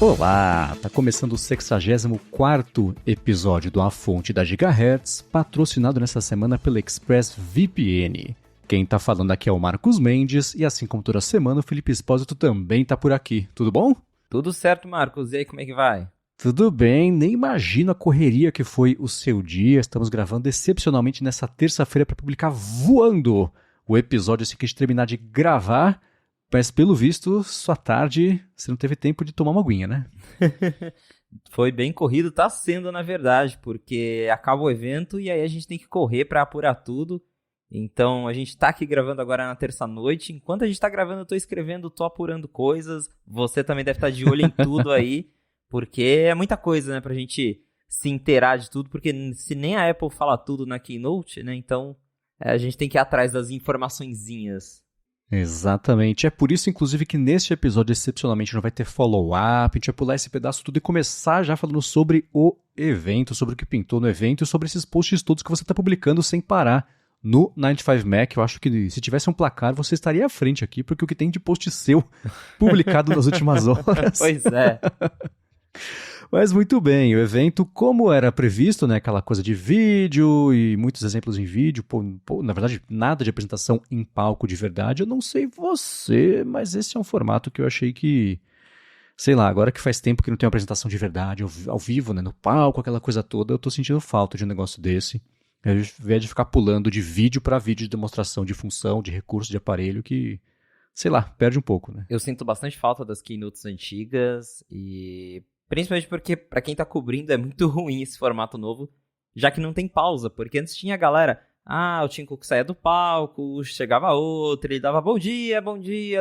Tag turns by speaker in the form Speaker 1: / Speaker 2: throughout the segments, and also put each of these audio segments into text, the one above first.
Speaker 1: Olá, tá começando o 64º episódio do A Fonte da Gigahertz, patrocinado nessa semana pela ExpressVPN. Quem tá falando aqui é o Marcos Mendes e assim como toda semana o Felipe Espósito também tá por aqui. Tudo bom?
Speaker 2: Tudo certo, Marcos. E aí, como é que vai?
Speaker 1: Tudo bem, nem imagino a correria que foi o seu dia. Estamos gravando excepcionalmente nessa terça-feira para publicar voando o episódio assim que a gente terminar de gravar. Mas pelo visto, sua tarde, você não teve tempo de tomar uma aguinha, né?
Speaker 2: Foi bem corrido, tá sendo na verdade, porque acaba o evento e aí a gente tem que correr pra apurar tudo. Então a gente tá aqui gravando agora na terça-noite. Enquanto a gente tá gravando, eu tô escrevendo, tô apurando coisas. Você também deve estar de olho em tudo aí, porque é muita coisa, né, pra gente se inteirar de tudo, porque se nem a Apple fala tudo na Keynote, né, então a gente tem que ir atrás das informaçõezinhas.
Speaker 1: Exatamente. É por isso, inclusive, que neste episódio, excepcionalmente, não vai ter follow-up. A gente vai pular esse pedaço tudo e começar já falando sobre o evento, sobre o que pintou no evento e sobre esses posts todos que você está publicando sem parar no 95Mac. Eu acho que se tivesse um placar, você estaria à frente aqui, porque o que tem de post seu publicado nas últimas horas.
Speaker 2: Pois é.
Speaker 1: Mas muito bem, o evento, como era previsto, né, aquela coisa de vídeo e muitos exemplos em vídeo, na verdade, nada de apresentação em palco de verdade. Eu não sei você, mas esse é um formato que eu achei que, sei lá, agora que faz tempo que não tem uma apresentação de verdade, ao vivo, né, no palco, aquela coisa toda, eu tô sentindo falta de um negócio desse. Ao invés de ficar pulando de vídeo para vídeo de demonstração de função, de recurso, de aparelho, que, sei lá, perde um pouco, né?
Speaker 2: Eu sinto bastante falta das keynotes antigas e principalmente porque pra quem tá cobrindo é muito ruim esse formato novo, já que não tem pausa, porque antes tinha a galera, o Tim Cook saía do palco, chegava outro, ele dava bom dia,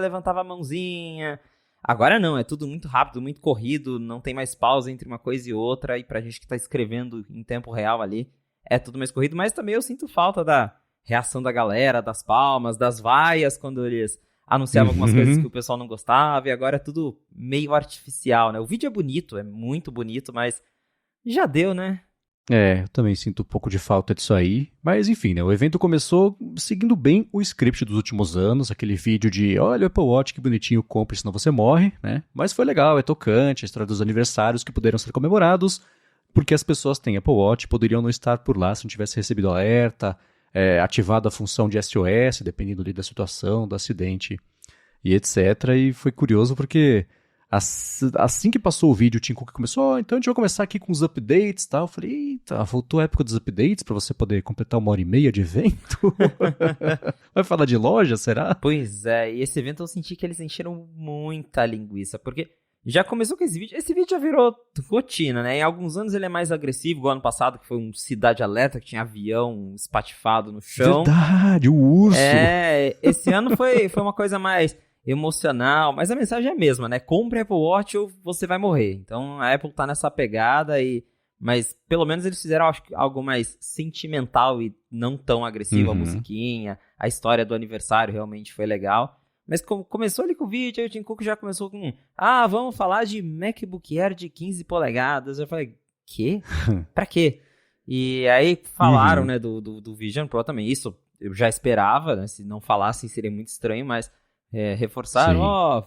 Speaker 2: levantava a mãozinha. Agora não, é tudo muito rápido, muito corrido, não tem mais pausa entre uma coisa e outra, e pra gente que tá escrevendo em tempo real ali, é tudo mais corrido, mas também eu sinto falta da reação da galera, das palmas, das vaias quando eles anunciava algumas coisas que o pessoal não gostava, e agora é tudo meio artificial, né? O vídeo é bonito, é muito bonito, mas já deu, né?
Speaker 1: É, eu também sinto um pouco de falta disso aí. Mas enfim, né? O evento começou seguindo bem o script dos últimos anos, aquele vídeo de olha o Apple Watch, que bonitinho, compre, senão você morre, né? Mas foi legal, é tocante, a história dos aniversários que puderam ser comemorados, porque as pessoas têm Apple Watch, poderiam não estar por lá se não tivesse recebido alerta, ativado a função de SOS, dependendo ali da situação, do acidente e etc. E foi curioso porque assim que passou o vídeo, o Tim Cook começou, então a gente vai começar aqui com os updates e tal. Eu falei, eita, voltou a época dos updates para você poder completar 1h30 de evento? Vai falar de loja, será?
Speaker 2: Pois é, e esse evento eu senti que eles encheram muita linguiça, porque já começou com esse vídeo já virou rotina, né? Em alguns anos ele é mais agressivo, igual ano passado, que foi um Cidade Alerta, que tinha avião espatifado no chão.
Speaker 1: Verdade, o urso!
Speaker 2: Esse ano foi uma coisa mais emocional, mas a mensagem é a mesma, né? Compre Apple Watch ou você vai morrer. Então a Apple tá nessa pegada, mas pelo menos eles fizeram acho, algo mais sentimental e não tão agressivo, a musiquinha, a história do aniversário realmente foi legal. Mas começou ali com o vídeo, aí o Tim Cook já começou com vamos falar de MacBook Air de 15 polegadas. Eu falei, quê? Pra quê? E aí falaram, né, do Vision Pro também. Isso eu já esperava, né? Se não falassem seria muito estranho, mas reforçaram,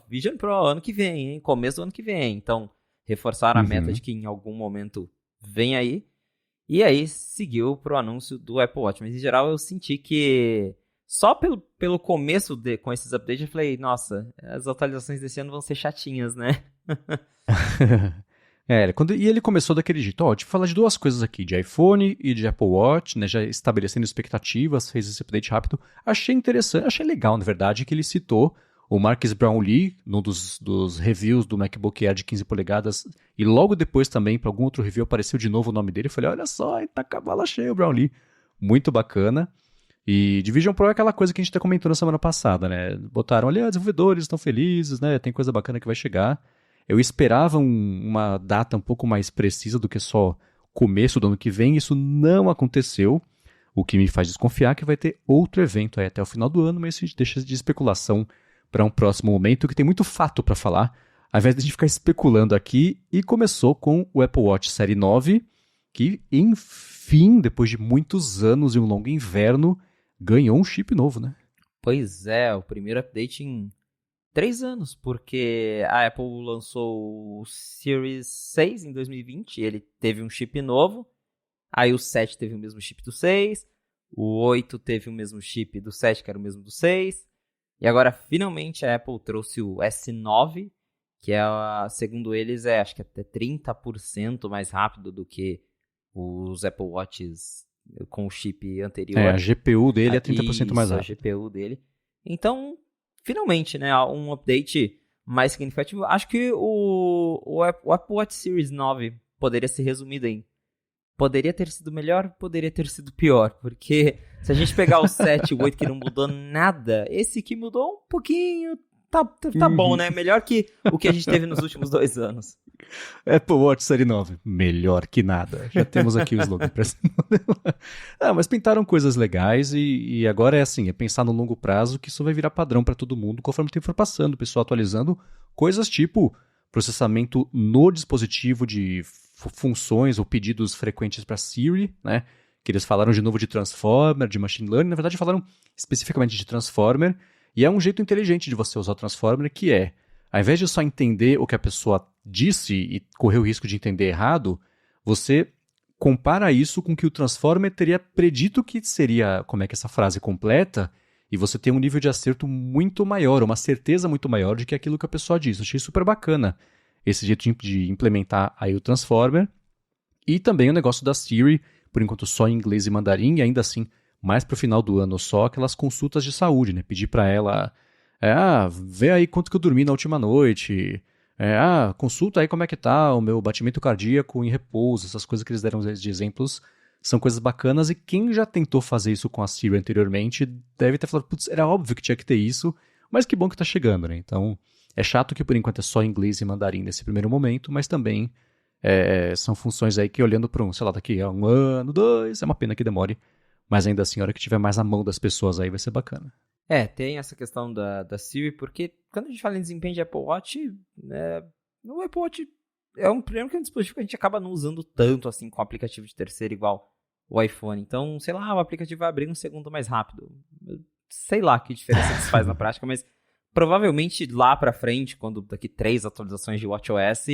Speaker 2: Vision Pro, ano que vem, hein? Começo do ano que vem. Então, reforçaram a meta de que em algum momento vem aí. E aí, seguiu pro anúncio do Apple Watch. Mas, em geral, eu senti que só pelo começo com esses updates, eu falei, nossa, as atualizações desse ano vão ser chatinhas, né?
Speaker 1: E ele começou daquele jeito, deixa eu falar de duas coisas aqui, de iPhone e de Apple Watch, né, já estabelecendo expectativas, fez esse update rápido. Achei interessante, achei legal, na verdade, que ele citou o Marques Brownlee, num dos reviews do MacBook Air de 15 polegadas, e logo depois também, para algum outro review, apareceu de novo o nome dele. Eu falei, olha só, tá com a bala cheia o Brownlee. Muito bacana. E Division Pro é aquela coisa que a gente até comentou na semana passada, né? Botaram ali, desenvolvedores estão felizes, né? Tem coisa bacana que vai chegar. Eu esperava uma data um pouco mais precisa do que só começo do ano que vem. Isso não aconteceu, o que me faz desconfiar que vai ter outro evento aí até o final do ano, mas isso deixa de especulação para um próximo momento, que tem muito fato para falar, ao invés de a gente ficar especulando aqui. E começou com o Apple Watch Série 9, que, enfim, depois de muitos anos e um longo inverno, ganhou um chip novo, né?
Speaker 2: Pois é, o primeiro update em 3 anos, porque a Apple lançou o Series 6 em 2020, ele teve um chip novo, aí o 7 teve o mesmo chip do 6, o 8 teve o mesmo chip do 7, que era o mesmo do 6, e agora finalmente a Apple trouxe o S9, que segundo eles acho que até 30% mais rápido do que os Apple Watches com o chip anterior.
Speaker 1: A GPU dele é 30% mais rápido.
Speaker 2: A GPU dele. Então, finalmente, né, um update mais significativo. Acho que o Apple Watch Series 9 poderia ser resumido em poderia ter sido melhor, poderia ter sido pior, porque se a gente pegar o 7 e o 8 que não mudou nada, esse que mudou um pouquinho, tá bom, né? Melhor que o que a gente teve nos últimos 2 anos.
Speaker 1: Apple Watch Série 9, melhor que nada. Já temos aqui o slogan para esse modelo. Mas pintaram coisas legais e agora é assim, é pensar no longo prazo que isso vai virar padrão para todo mundo conforme o tempo for passando, o pessoal atualizando coisas tipo processamento no dispositivo de funções ou pedidos frequentes para Siri, né? Que eles falaram de novo de Transformer, de Machine Learning, na verdade falaram especificamente de Transformer, e é um jeito inteligente de você usar o Transformer, que é, ao invés de só entender o que a pessoa disse e correr o risco de entender errado, você compara isso com o que o Transformer teria predito que seria, como é que essa frase completa, e você tem um nível de acerto muito maior, uma certeza muito maior de que é aquilo que a pessoa disse. Eu achei super bacana esse jeito de implementar aí o Transformer. E também o negócio da Siri, por enquanto só em inglês e mandarim, e ainda assim, mais pro final do ano só, aquelas consultas de saúde, né? Pedir para ela, vê aí quanto que eu dormi na última noite, consulta aí como é que tá o meu batimento cardíaco em repouso, essas coisas que eles deram de exemplos, são coisas bacanas, e quem já tentou fazer isso com a Siri anteriormente deve ter falado, putz, era óbvio que tinha que ter isso, mas que bom que tá chegando, né? Então, é chato que por enquanto é só inglês e mandarim nesse primeiro momento, mas também são funções aí que olhando para daqui a 1 ano, 2, é uma pena que demore, mas ainda assim, a hora que tiver mais a mão das pessoas aí vai ser bacana.
Speaker 2: Tem essa questão da Siri, porque quando a gente fala em desempenho de Apple Watch, o Apple Watch primeiro que é um dispositivo que a gente acaba não usando tanto assim com o aplicativo de terceiro igual o iPhone. Então, sei lá, o aplicativo vai abrir um segundo mais rápido. Sei lá que diferença isso faz na prática, mas provavelmente lá pra frente, quando daqui 3 atualizações de WatchOS,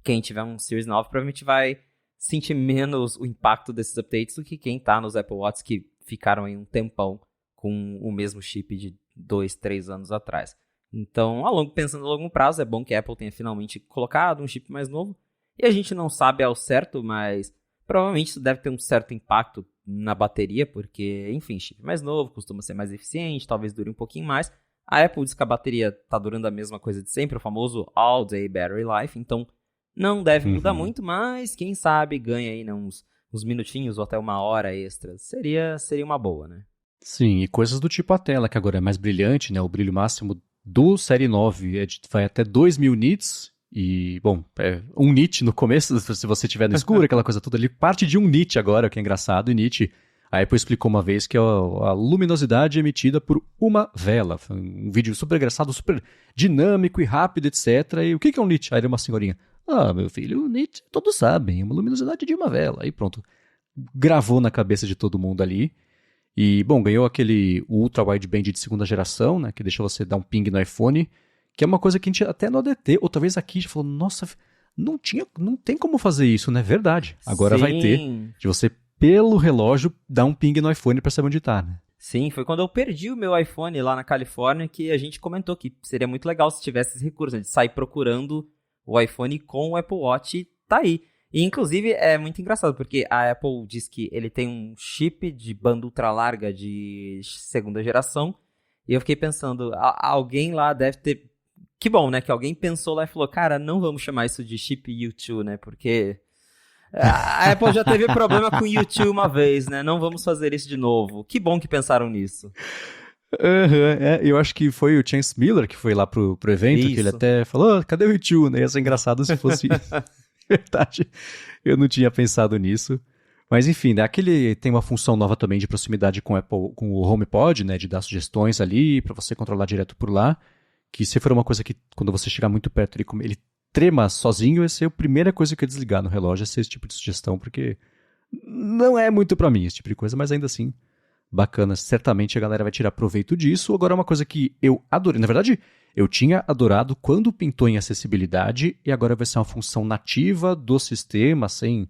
Speaker 2: quem tiver um Series 9 provavelmente vai sentir menos o impacto desses updates do que quem tá nos Apple Watches que ficaram aí um tempão com o mesmo chip de 2, 3 anos atrás. Então, pensando a longo prazo, é bom que a Apple tenha finalmente colocado um chip mais novo. E a gente não sabe ao certo, mas provavelmente isso deve ter um certo impacto na bateria, porque, enfim, chip mais novo, costuma ser mais eficiente, talvez dure um pouquinho mais. A Apple diz que a bateria está durando a mesma coisa de sempre, o famoso All Day Battery Life, então não deve mudar muito, mas quem sabe ganha aí uns minutinhos ou até 1 hora extra. Seria uma boa, né?
Speaker 1: Sim, e coisas do tipo a tela, que agora é mais brilhante, né? O brilho máximo do Série 9 vai até 2000 nits, e, bom, 1 nit no começo, se você estiver no escuro, aquela coisa toda ali, parte de 1 nit agora, que é engraçado, e nit, a Apple explicou uma vez que é a luminosidade emitida por uma vela. Foi um vídeo super engraçado, super dinâmico e rápido, etc. E o que é um nit? Aí era uma senhorinha, meu filho, o nit todos sabem, é uma luminosidade de uma vela. Aí pronto, gravou na cabeça de todo mundo ali. E, bom, ganhou aquele Ultra Wideband de segunda geração, né, que deixa você dar um ping no iPhone, que é uma coisa que a gente até no ADT, ou talvez aqui, já falou, nossa, não tem como fazer isso, né? Verdade. Agora vai ter, de você, pelo relógio, dar um ping no iPhone para saber onde tá, né?
Speaker 2: Sim, foi quando eu perdi o meu iPhone lá na Califórnia que a gente comentou que seria muito legal se tivesse esse recurso, né, de sair procurando o iPhone com o Apple Watch, e tá aí. E, inclusive, é muito engraçado, porque a Apple diz que ele tem um chip de banda ultra larga de segunda geração, e eu fiquei pensando, alguém lá deve ter... Que bom, né? Que alguém pensou lá e falou, cara, não vamos chamar isso de chip U2, né? Porque a Apple já teve problema com o U2 uma vez, né? Não vamos fazer isso de novo. Que bom que pensaram nisso.
Speaker 1: Eu acho que foi o Chance Miller que foi lá pro evento, isso. Que ele até falou, cadê o U2? Né? Ia ser engraçado se fosse... Verdade, eu não tinha pensado nisso. Mas enfim, né, aquele tem uma função nova também de proximidade com o HomePod, né, de dar sugestões ali para você controlar direto por lá, que se for uma coisa que quando você chegar muito perto ele trema sozinho, essa é a primeira coisa que eu ia desligar no relógio, esse tipo de sugestão, porque não é muito para mim esse tipo de coisa, mas ainda assim bacana. Certamente a galera vai tirar proveito disso. Agora, uma coisa que eu adorei. Na verdade, eu tinha adorado quando pintou em acessibilidade e agora vai ser uma função nativa do sistema, sem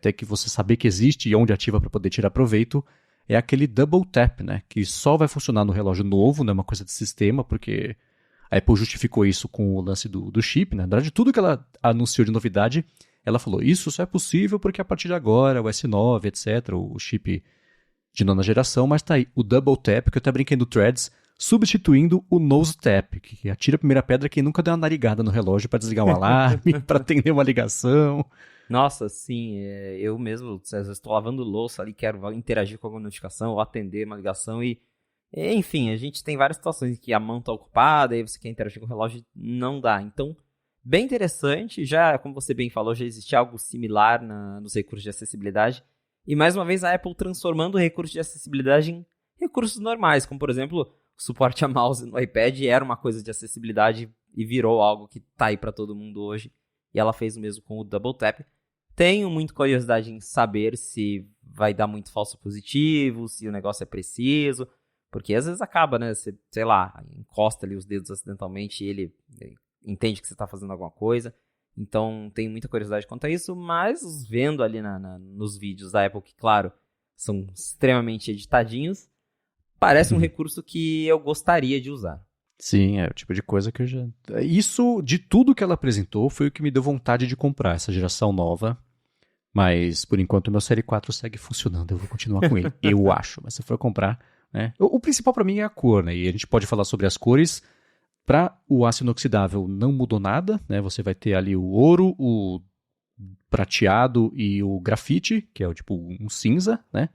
Speaker 1: ter que você saber que existe e onde ativa para poder tirar proveito. É aquele double tap, né? Que só vai funcionar no relógio novo, não é uma coisa de sistema, porque a Apple justificou isso com o lance do chip, né? Na verdade, tudo que ela anunciou de novidade, ela falou, isso só é possível porque a partir de agora, o S9, etc., o chip de nona geração, mas tá aí o double tap, que eu até brinquei no Threads, substituindo o nose tap, que atira a primeira pedra quem nunca deu uma narigada no relógio para desligar um alarme, para atender uma ligação.
Speaker 2: Nossa, sim, eu mesmo, às vezes estou lavando louça ali, quero interagir com alguma notificação ou atender uma ligação enfim, a gente tem várias situações em que a mão está ocupada e você quer interagir com o relógio, não dá. Então, bem interessante, já, como você bem falou, já existia algo similar nos recursos de acessibilidade. E mais uma vez a Apple transformando o recurso de acessibilidade em recursos normais, como por exemplo, o suporte a mouse no iPad era uma coisa de acessibilidade e virou algo que está aí para todo mundo hoje. E ela fez o mesmo com o Double Tap. Tenho muita curiosidade em saber se vai dar muito falso positivo, se o negócio é preciso, porque às vezes acaba, né? Você, sei lá, encosta ali os dedos acidentalmente e ele entende que você está fazendo alguma coisa. Então, tenho muita curiosidade quanto a isso, mas vendo ali nos vídeos da Apple, que, claro, são extremamente editadinhos, parece um recurso que eu gostaria de usar.
Speaker 1: Sim, é o tipo de coisa que eu já... Isso, de tudo que ela apresentou, foi o que me deu vontade de comprar, essa geração nova. Mas, por enquanto, o meu Série 4 segue funcionando, eu vou continuar com ele, eu acho. Mas se for comprar, né? O principal para mim é a cor, né? E a gente pode falar sobre as cores. Para o aço inoxidável não mudou nada, né? Você vai ter ali o ouro, o prateado e o grafite, que é tipo um cinza, né?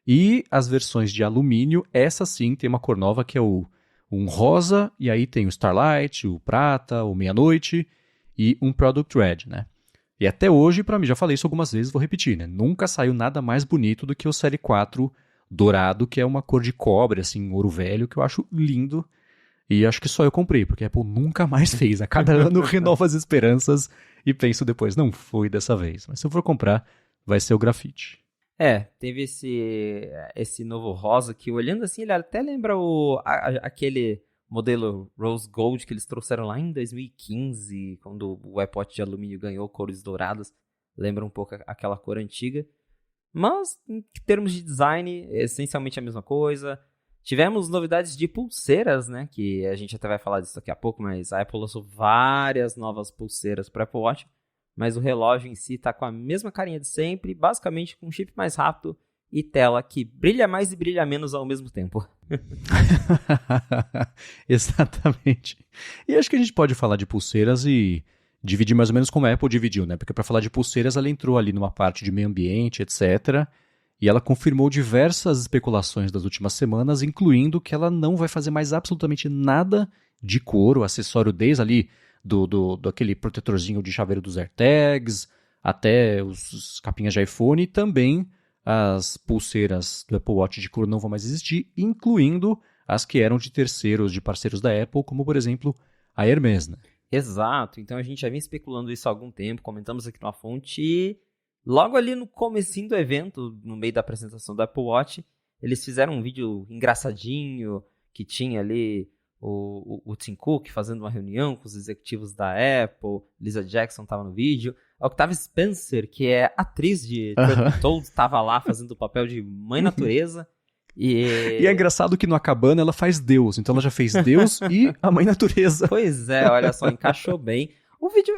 Speaker 1: E as versões de alumínio, essa sim tem uma cor nova que é um rosa, e aí tem o Starlight, o prata, o meia-noite e um Product Red, né? E até hoje, para mim, já falei isso algumas vezes, vou repetir, né? Nunca saiu nada mais bonito do que o Série 4 dourado, que é uma cor de cobre, assim, ouro velho, que eu acho lindo. E acho que só eu comprei, porque a Apple nunca mais fez. A cada ano renova as esperanças e penso depois, não foi dessa vez. Mas se eu for comprar, vai ser o grafite.
Speaker 2: Teve esse novo rosa que, olhando assim, ele até lembra aquele modelo Rose Gold que eles trouxeram lá em 2015, quando o Apple Watch de alumínio ganhou cores douradas. Lembra um pouco aquela cor antiga. Mas, em termos de design, é essencialmente a mesma coisa. Tivemos novidades de pulseiras, né? Que a gente até vai falar disso daqui a pouco, mas a Apple lançou várias novas pulseiras para o Apple Watch. Mas o relógio em si está com a mesma carinha de sempre, basicamente com um chip mais rápido e tela que brilha mais e brilha menos ao mesmo tempo.
Speaker 1: Exatamente. E acho que a gente pode falar de pulseiras e dividir mais ou menos como a Apple dividiu, né? Porque para falar de pulseiras, ela entrou ali numa parte de meio ambiente, etc. E ela confirmou diversas especulações das últimas semanas, incluindo que ela não vai fazer mais absolutamente nada de couro, acessório desde ali do aquele protetorzinho de chaveiro dos AirTags, até os capinhas de iPhone, e também as pulseiras do Apple Watch de couro não vão mais existir, incluindo as que eram de terceiros, de parceiros da Apple, como por exemplo a Hermes, né?
Speaker 2: Exato, então a gente já vem especulando isso há algum tempo, comentamos aqui na fonte e logo ali no comecinho do evento, no meio da apresentação do Apple Watch, eles fizeram um vídeo engraçadinho, que tinha ali o Tim Cook fazendo uma reunião com os executivos da Apple, Lisa Jackson estava no vídeo, a Octavia Spencer, que é atriz de Truth Be Told, estava lá fazendo o papel de mãe natureza. E
Speaker 1: é engraçado que no Acabana ela faz Deus, então ela já fez Deus e a mãe natureza.
Speaker 2: Pois é, olha só, encaixou bem. O vídeo,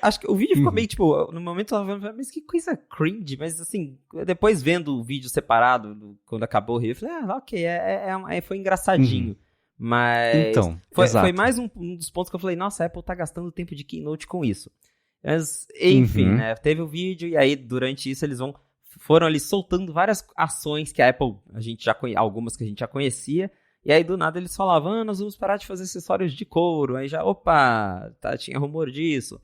Speaker 2: acho que o vídeo ficou meio, tipo, no momento eu tava vendo, mas que coisa cringe, mas assim, depois vendo o vídeo separado, quando acabou o Rio, eu falei, ok, foi engraçadinho. Mas
Speaker 1: então,
Speaker 2: foi mais um dos pontos que eu falei, nossa, a Apple tá gastando tempo de keynote com isso. Mas, enfim, né, teve o vídeo e aí durante isso eles foram ali soltando várias ações que a Apple, algumas que a gente já conhecia, e aí do nada eles falavam, nós vamos parar de fazer acessórios de couro, aí já, tinha rumor disso.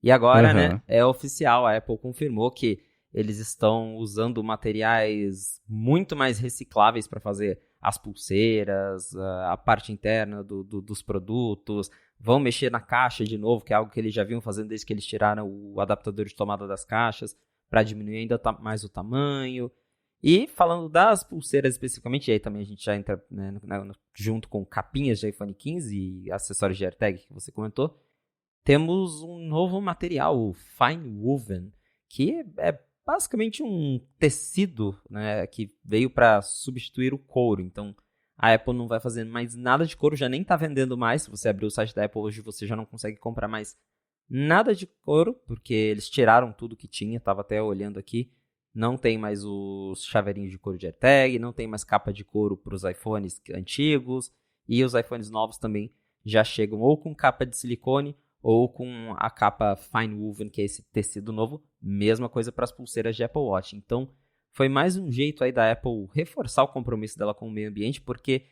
Speaker 2: E agora, né, é oficial, a Apple confirmou que eles estão usando materiais muito mais recicláveis para fazer as pulseiras, a parte interna dos produtos, vão mexer na caixa de novo, que é algo que eles já vinham fazendo desde que eles tiraram o adaptador de tomada das caixas, para diminuir ainda mais o tamanho. E falando das pulseiras especificamente, e aí também a gente já entra, né, junto com capinhas de iPhone 15 e acessórios de AirTag que você comentou, temos um novo material, o Fine Woven, que é basicamente um tecido, né, que veio para substituir o couro. Então, a Apple não vai fazer mais nada de couro, já nem está vendendo mais. Se você abrir o site da Apple hoje, você já não consegue comprar mais nada de couro, porque eles tiraram tudo que tinha, estava até olhando aqui. Não tem mais os chaveirinhos de couro de AirTag, não tem mais capa de couro para os iPhones antigos, e os iPhones novos também já chegam ou com capa de silicone ou com a capa Fine Woven, que é esse tecido novo. Mesma coisa para as pulseiras de Apple Watch. Então, foi mais um jeito aí da Apple reforçar o compromisso dela com o meio ambiente, porque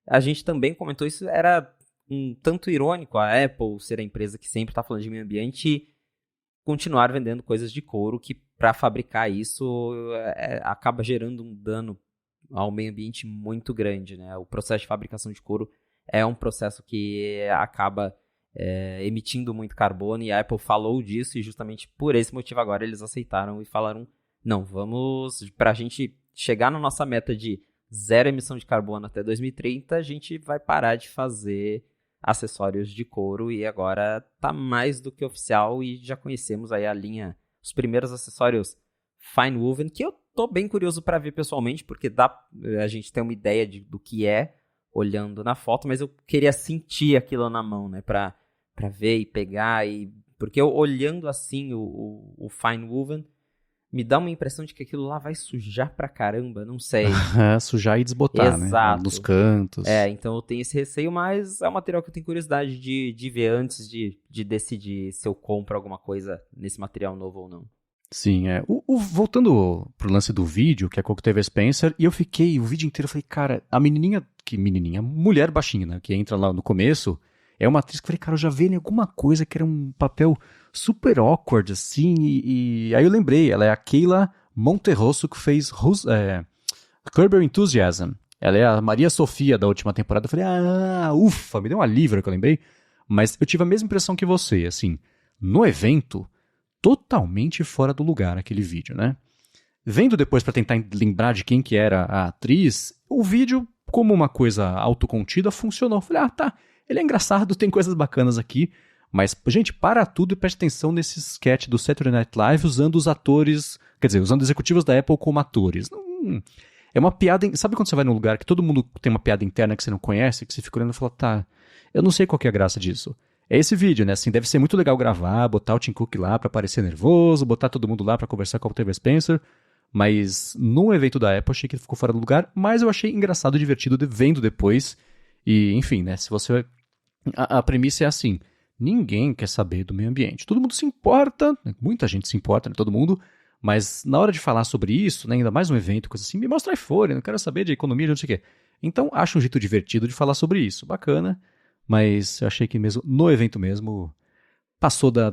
Speaker 2: a gente também comentou isso, era um tanto irônico a Apple ser a empresa que sempre está falando de meio ambiente e continuar vendendo coisas de couro que, para fabricar isso, acaba gerando um dano ao meio ambiente muito grande, né? O processo de fabricação de couro é um processo que acaba emitindo muito carbono, e a Apple falou disso, e justamente por esse motivo agora eles aceitaram e falaram, não, vamos, para a gente chegar na nossa meta de zero emissão de carbono até 2030, a gente vai parar de fazer acessórios de couro, e agora tá mais do que oficial, e já conhecemos aí a linha, os primeiros acessórios Fine Woven, que eu tô bem curioso para ver pessoalmente, porque a gente tem uma ideia do que é olhando na foto, mas eu queria sentir aquilo na mão, né, para ver e pegar, porque eu olhando assim o Fine Woven, me dá uma impressão de que aquilo lá vai sujar pra caramba, não sei.
Speaker 1: Sujar e desbotar,
Speaker 2: Exato.
Speaker 1: né? Nos cantos.
Speaker 2: Então eu tenho esse receio, mas é um material que eu tenho curiosidade de ver antes de decidir se eu compro alguma coisa nesse material novo ou não.
Speaker 1: Sim, voltando pro lance do vídeo, que é com o Octavia Spencer, e eu fiquei o vídeo inteiro, eu falei, cara, a menininha, mulher baixinha, né, que entra lá no começo, é uma atriz que eu falei, cara, eu já vi em alguma coisa que era um papel super awkward, assim, e aí eu lembrei, ela é a Keila Monterroso, que fez Curb Your Enthusiasm. Ela é a Maria Sofia da última temporada. Eu falei, ufa, me deu um alívio que eu lembrei. Mas eu tive a mesma impressão que você, assim, no evento, totalmente fora do lugar aquele vídeo, né? Vendo depois para tentar lembrar de quem que era a atriz, o vídeo, como uma coisa autocontida, funcionou. Eu falei, tá, ele é engraçado, tem coisas bacanas aqui, mas, gente, para tudo e preste atenção nesse sketch do Saturday Night Live usando os atores, quer dizer, usando executivos da Apple como atores. É uma piada, sabe quando você vai num lugar que todo mundo tem uma piada interna que você não conhece, que você fica olhando e fala, tá, eu não sei qual que é a graça disso. É esse vídeo, né? Assim, deve ser muito legal gravar, botar o Tim Cook lá pra parecer nervoso, botar todo mundo lá pra conversar com o Octavia Spencer, mas no evento da Apple achei que ele ficou fora do lugar, mas eu achei engraçado e divertido vendo depois. E, enfim, né? Se você... A premissa é assim, ninguém quer saber do meio ambiente. Todo mundo se importa, muita gente se importa, né? Todo mundo, mas na hora de falar sobre isso, né? Ainda mais um evento, coisa assim, me mostra o iPhone, não quero saber de economia, de não sei o quê. Então, acho um jeito divertido de falar sobre isso. Bacana. Mas eu achei que mesmo no evento mesmo passou da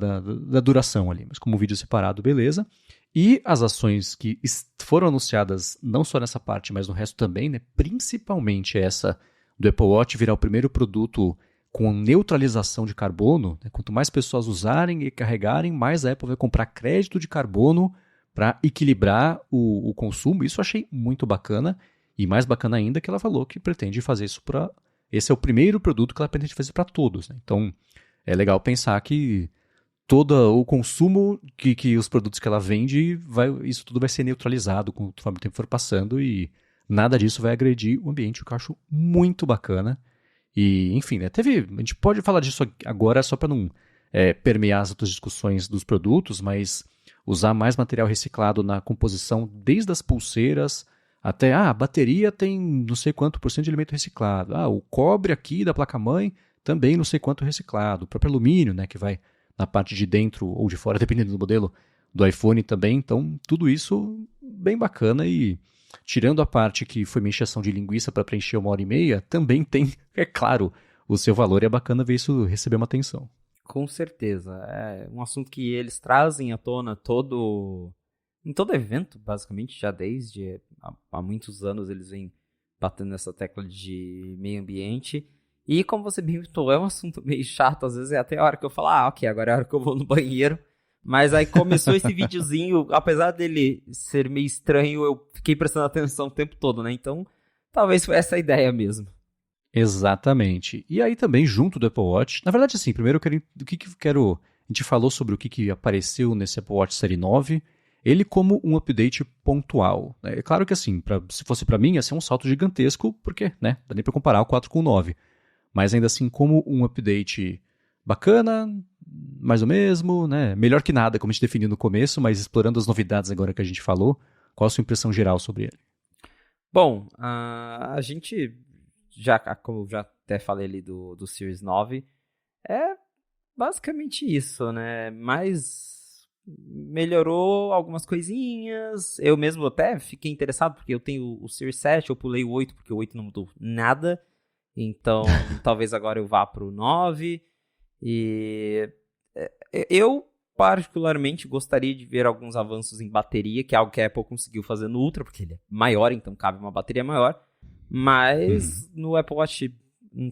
Speaker 1: duração ali. Mas como vídeo separado, beleza. E as ações que foram anunciadas, não só nessa parte, mas no resto também, né? Principalmente essa do Apple Watch virar o primeiro produto com neutralização de carbono. Né? Quanto mais pessoas usarem e carregarem, mais a Apple vai comprar crédito de carbono para equilibrar o consumo. Isso eu achei muito bacana. E mais bacana ainda que ela falou que pretende fazer isso para... Esse é o primeiro produto que ela pretende fazer para todos. Né? Então, é legal pensar que todo o consumo que os produtos que ela vende, isso tudo vai ser neutralizado conforme o tempo for passando e nada disso vai agredir o ambiente, o que eu acho muito bacana. E, enfim, né, a gente pode falar disso agora só para não permear as outras discussões dos produtos, mas usar mais material reciclado na composição, desde as pulseiras... Até, a bateria tem não sei quanto por cento de elemento reciclado. O cobre aqui da placa-mãe também não sei quanto reciclado. O próprio alumínio, né, que vai na parte de dentro ou de fora, dependendo do modelo do iPhone também. Então, tudo isso bem bacana e tirando a parte que foi minha encheção de linguiça para preencher 1h30, também tem, é claro, o seu valor e é bacana ver isso receber uma atenção.
Speaker 2: Com certeza. É um assunto que eles trazem à tona em todo evento, basicamente, já desde há muitos anos eles vêm batendo nessa tecla de meio ambiente. E como você bem falou, é um assunto meio chato, às vezes é até a hora que eu falo, ok, agora é a hora que eu vou no banheiro, Mas aí começou esse videozinho, apesar dele ser meio estranho, eu fiquei prestando atenção o tempo todo, né? Então, talvez foi essa a ideia mesmo.
Speaker 1: Exatamente. E aí também, junto do Apple Watch, na verdade, assim, primeiro eu quero, a gente falou sobre o que apareceu nesse Apple Watch Série 9, ele como um update pontual. É claro que assim, se fosse para mim, ia ser um salto gigantesco, porque, né, dá nem para comparar o 4 com o 9. Mas ainda assim, como um update bacana, mais ou mesmo, né? Melhor que nada, como a gente definiu no começo, mas explorando as novidades agora que a gente falou, qual a sua impressão geral sobre ele?
Speaker 2: Bom, a gente, como eu já até falei ali do Series 9, é basicamente isso, né? Mas melhorou algumas coisinhas. Eu mesmo até fiquei interessado, porque eu tenho o Series 7, eu pulei o 8, porque o 8 não mudou nada. Então, talvez agora eu vá pro 9. E eu, particularmente, gostaria de ver alguns avanços em bateria, que é algo que a Apple conseguiu fazer no Ultra, porque ele é maior, então cabe uma bateria maior. Mas no Apple Watch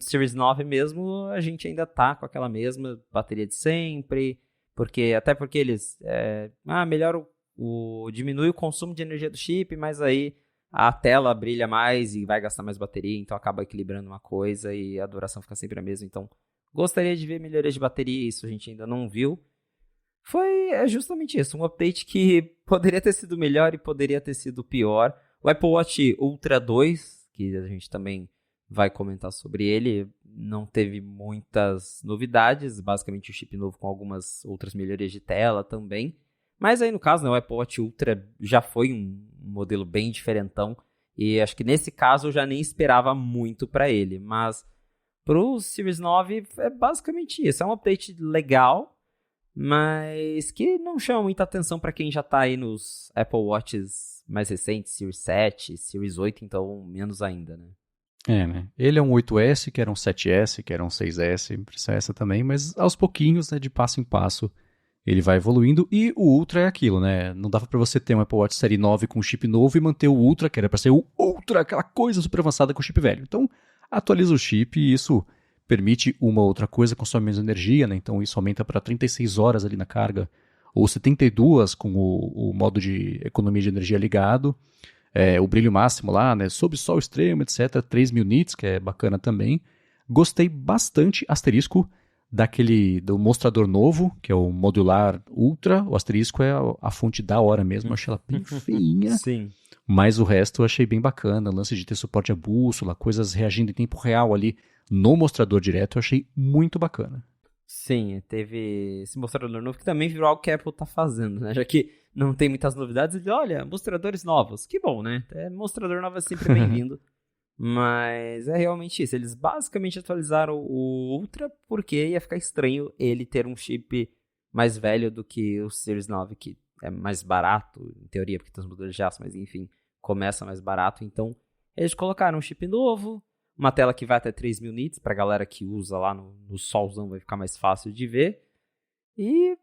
Speaker 2: Series 9 mesmo, a gente ainda tá com aquela mesma bateria de sempre, até porque eles melhora diminui o consumo de energia do chip, mas aí a tela brilha mais e vai gastar mais bateria, então acaba equilibrando uma coisa e a duração fica sempre a mesma. Então, gostaria de ver melhorias de bateria, isso a gente ainda não viu. É justamente isso, um update que poderia ter sido melhor e poderia ter sido pior. O Apple Watch Ultra 2, que a gente também vai comentar sobre ele, não teve muitas novidades, basicamente o chip novo com algumas outras melhorias de tela também. Mas aí no caso, né, o Apple Watch Ultra já foi um modelo bem diferentão, e acho que nesse caso eu já nem esperava muito para ele, mas pro Series 9 é basicamente isso, é um update legal, mas que não chama muita atenção para quem já tá aí nos Apple Watches mais recentes, Series 7, Series 8, então menos ainda, né?
Speaker 1: Né? Ele é um 8S, que era um 7S, que era um 6S, impressão essa também, mas aos pouquinhos, né, de passo em passo, ele vai evoluindo, e o Ultra é aquilo, né? Não dava pra você ter um Apple Watch Série 9 com chip novo e manter o Ultra, que era pra ser o Ultra, aquela coisa super avançada com chip velho. Então, atualiza o chip e isso permite uma outra coisa, consome menos energia, né? Então isso aumenta para 36 horas ali na carga, ou 72 com o modo de economia de energia ligado. O brilho máximo lá, né? Sob sol extremo, etc. 3.000 nits, que é bacana também. Gostei bastante, asterisco, do mostrador novo, que é o modular Ultra. O asterisco é a fonte da hora mesmo, eu achei ela bem feinha.
Speaker 2: Sim.
Speaker 1: Mas o resto eu achei bem bacana, o lance de ter suporte a bússola, coisas reagindo em tempo real ali no mostrador direto, eu achei muito bacana.
Speaker 2: Sim, teve esse mostrador novo que também virou algo que a Apple tá fazendo, né? Já que não tem muitas novidades, ele olha, mostradores novos, que bom, né? Mostrador novo é sempre bem-vindo. Mas é realmente isso, eles basicamente atualizaram o Ultra porque ia ficar estranho ele ter um chip mais velho do que o Series 9, que é mais barato, em teoria, porque tem os modelos de aço, mas enfim, começa mais barato. Então, eles colocaram um chip novo, uma tela que vai até 3.000 nits, pra galera que usa lá no solzão, vai ficar mais fácil de ver. E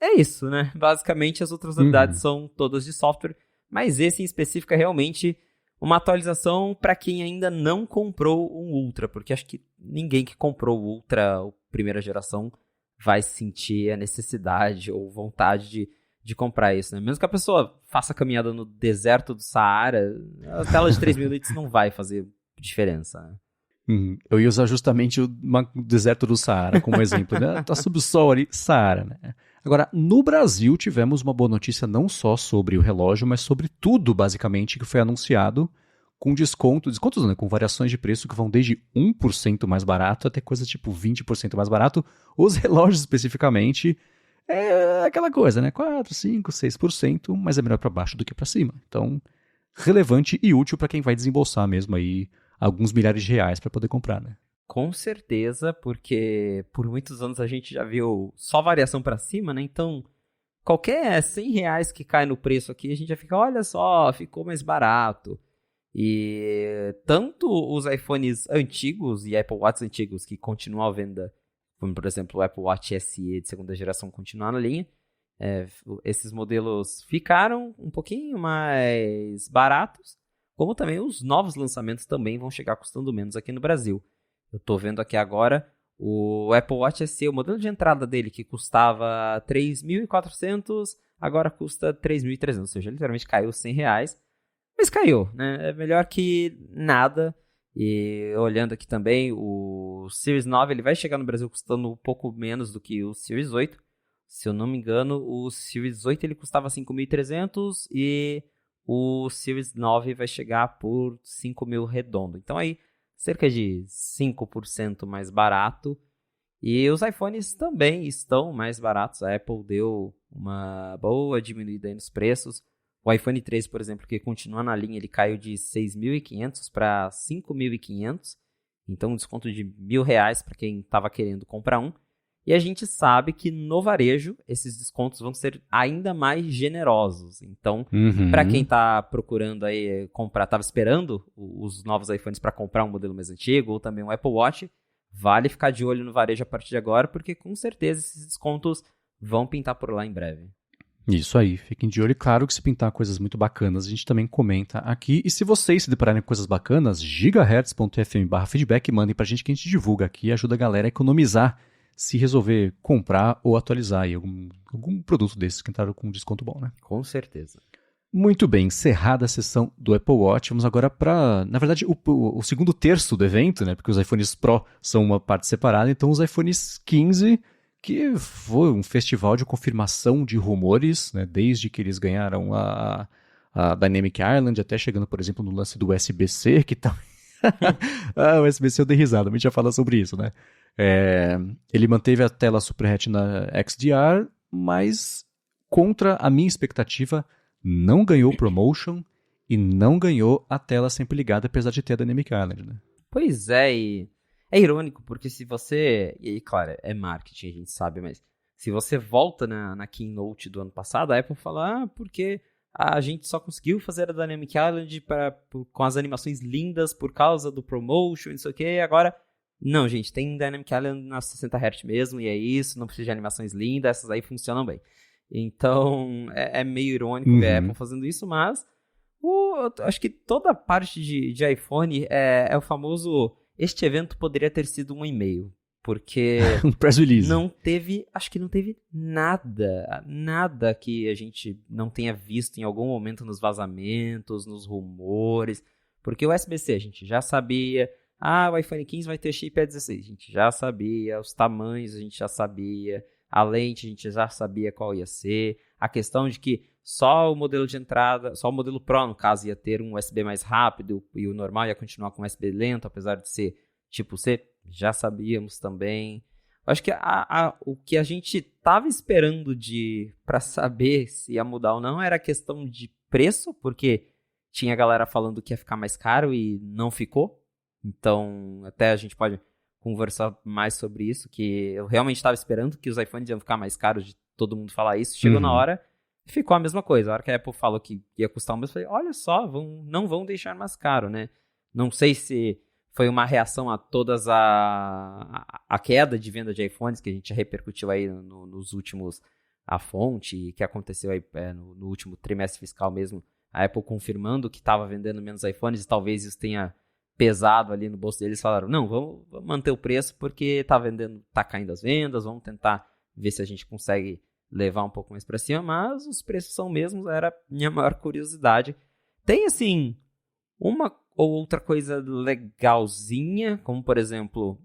Speaker 2: é isso, né? Basicamente, as outras novidades são todas de software, mas esse em específico é realmente uma atualização para quem ainda não comprou um Ultra, porque acho que ninguém que comprou o Ultra, a primeira geração, vai sentir a necessidade ou vontade de comprar isso, né? Mesmo que a pessoa faça caminhada no deserto do Saara, a tela de 3.000 nits não vai fazer diferença, né?
Speaker 1: Eu ia usar justamente o deserto do Saara como exemplo, né? Tá sob o sol ali, Saara, né? Agora, no Brasil, tivemos uma boa notícia não só sobre o relógio, mas sobre tudo, basicamente, que foi anunciado com descontos, né, com variações de preço que vão desde 1% mais barato até coisa tipo 20% mais barato. Os relógios, especificamente, é aquela coisa, né? 4, 5, 6%, mas é melhor para baixo do que para cima. Então, relevante e útil para quem vai desembolsar mesmo aí alguns milhares de reais para poder comprar, né?
Speaker 2: Com certeza, porque por muitos anos a gente já viu só variação para cima, né? Então, qualquer 100 reais que cai no preço aqui, a gente já fica, olha só, ficou mais barato. E tanto os iPhones antigos e Apple Watch antigos que continuam à venda, como por exemplo o Apple Watch SE de segunda geração continuar na linha, esses modelos ficaram um pouquinho mais baratos, como também os novos lançamentos também vão chegar custando menos aqui no Brasil. Eu tô vendo aqui agora, O Apple Watch SE, o modelo de entrada dele, que custava 3.400, agora custa 3.300, ou seja, literalmente caiu R$100, mas caiu, né? É melhor que nada. E olhando aqui também, o Series 9 ele vai chegar no Brasil custando um pouco menos do que o Series 8. Se eu não me engano, o Series 8 ele custava 5.300 e o Series 9 vai chegar por 5.000 redondo. Então aí, cerca de 5% mais barato. E os iPhones também estão mais baratos. A Apple deu uma boa diminuída aí nos preços. O iPhone 13, por exemplo, que continua na linha, ele caiu de 6.500 para 5.500. Então, um desconto de R$1.000 para quem estava querendo comprar um. E a gente sabe que no varejo, esses descontos vão ser ainda mais generosos. Então, para quem está procurando aí comprar, estava esperando os novos iPhones para comprar um modelo mais antigo, ou também um Apple Watch, vale ficar de olho no varejo a partir de agora, porque com certeza esses descontos vão pintar por lá em breve.
Speaker 1: Isso aí, fiquem de olho. Claro que se pintar coisas muito bacanas, a gente também comenta aqui. E se vocês se depararem com coisas bacanas, gigahertz.fm/feedback, mandem pra gente que a gente divulga aqui e ajuda a galera a economizar se resolver comprar ou atualizar aí algum produto desses que entraram com um desconto bom, né?
Speaker 2: Com certeza.
Speaker 1: Muito bem, encerrada a sessão do Apple Watch, vamos agora para, na verdade, o segundo terço do evento, né? Porque os iPhones Pro são uma parte separada, então os iPhones 15, que foi um festival de confirmação de rumores, né? Desde que eles ganharam a Dynamic Island, até chegando, por exemplo, no lance do USB-C, que tá... o USB-C eu dei risada, a gente já fala sobre isso, né? Ele manteve a tela Super Retina XDR, mas contra a minha expectativa, não ganhou o ProMotion e não ganhou a tela sempre ligada, apesar de ter a Dynamic Island, né?
Speaker 2: Pois é, e é irônico, porque se você... E claro, é marketing, a gente sabe, mas se você volta na Keynote do ano passado, a Apple fala, porque a gente só conseguiu fazer a Dynamic Island com as animações lindas por causa do ProMotion, não sei o que, agora... Não, gente, tem Dynamic Island na 60 Hz mesmo, e é isso, não precisa de animações lindas, essas aí funcionam bem. Então, é meio irônico ver a Apple fazendo isso, mas acho que toda a parte de iPhone é o famoso, este evento poderia ter sido um e-mail, porque
Speaker 1: um press release.
Speaker 2: Acho que não teve nada que a gente não tenha visto em algum momento nos vazamentos, nos rumores, porque o USB-C a gente já sabia... o iPhone 15 vai ter chip A16. A gente já sabia. Os tamanhos a gente já sabia. A lente a gente já sabia qual ia ser. A questão de que só o modelo de entrada, só o modelo Pro, no caso, ia ter um USB mais rápido e o normal ia continuar com USB lento, apesar de ser tipo C, já sabíamos também. Acho que o que a gente estava esperando para saber se ia mudar ou não era a questão de preço, porque tinha galera falando que ia ficar mais caro e não ficou. Então, até a gente pode conversar mais sobre isso, que eu realmente estava esperando que os iPhones iam ficar mais caros, de todo mundo falar isso. Chegou na hora e ficou a mesma coisa. A hora que a Apple falou que ia custar o mesmo, eu falei, olha só, não vão deixar mais caro, né? Não sei se foi uma reação a todas a queda de venda de iPhones, que a gente já repercutiu aí nos últimos, a fonte, que aconteceu aí no último trimestre fiscal mesmo, a Apple confirmando que estava vendendo menos iPhones e talvez isso tenha pesado ali no bolso deles, falaram, não, vamos manter o preço porque tá caindo as vendas, vamos tentar ver se a gente consegue levar um pouco mais para cima, mas os preços são mesmos, era a minha maior curiosidade. Tem, assim, uma ou outra coisa legalzinha, como, por exemplo,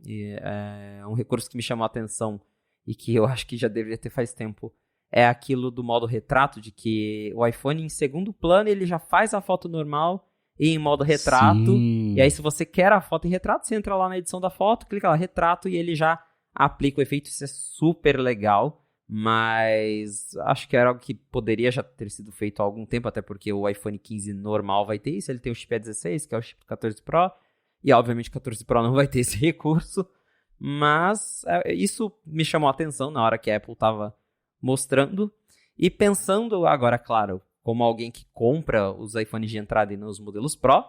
Speaker 2: um recurso que me chamou a atenção e que eu acho que já deveria ter faz tempo, é aquilo do modo retrato, de que o iPhone, em segundo plano, ele já faz a foto normal e em modo retrato.
Speaker 1: Sim.
Speaker 2: E aí, se você quer a foto em retrato, você entra lá na edição da foto, clica lá, retrato, e ele já aplica o efeito. Isso é super legal, mas acho que era algo que poderia já ter sido feito há algum tempo, até porque o iPhone 15 normal vai ter isso, ele tem o chip A16, que é o chip do 14 Pro, e obviamente o 14 Pro não vai ter esse recurso, mas isso me chamou a atenção na hora que a Apple estava mostrando, e pensando agora, claro, como alguém que compra os iPhones de entrada e não os modelos Pro,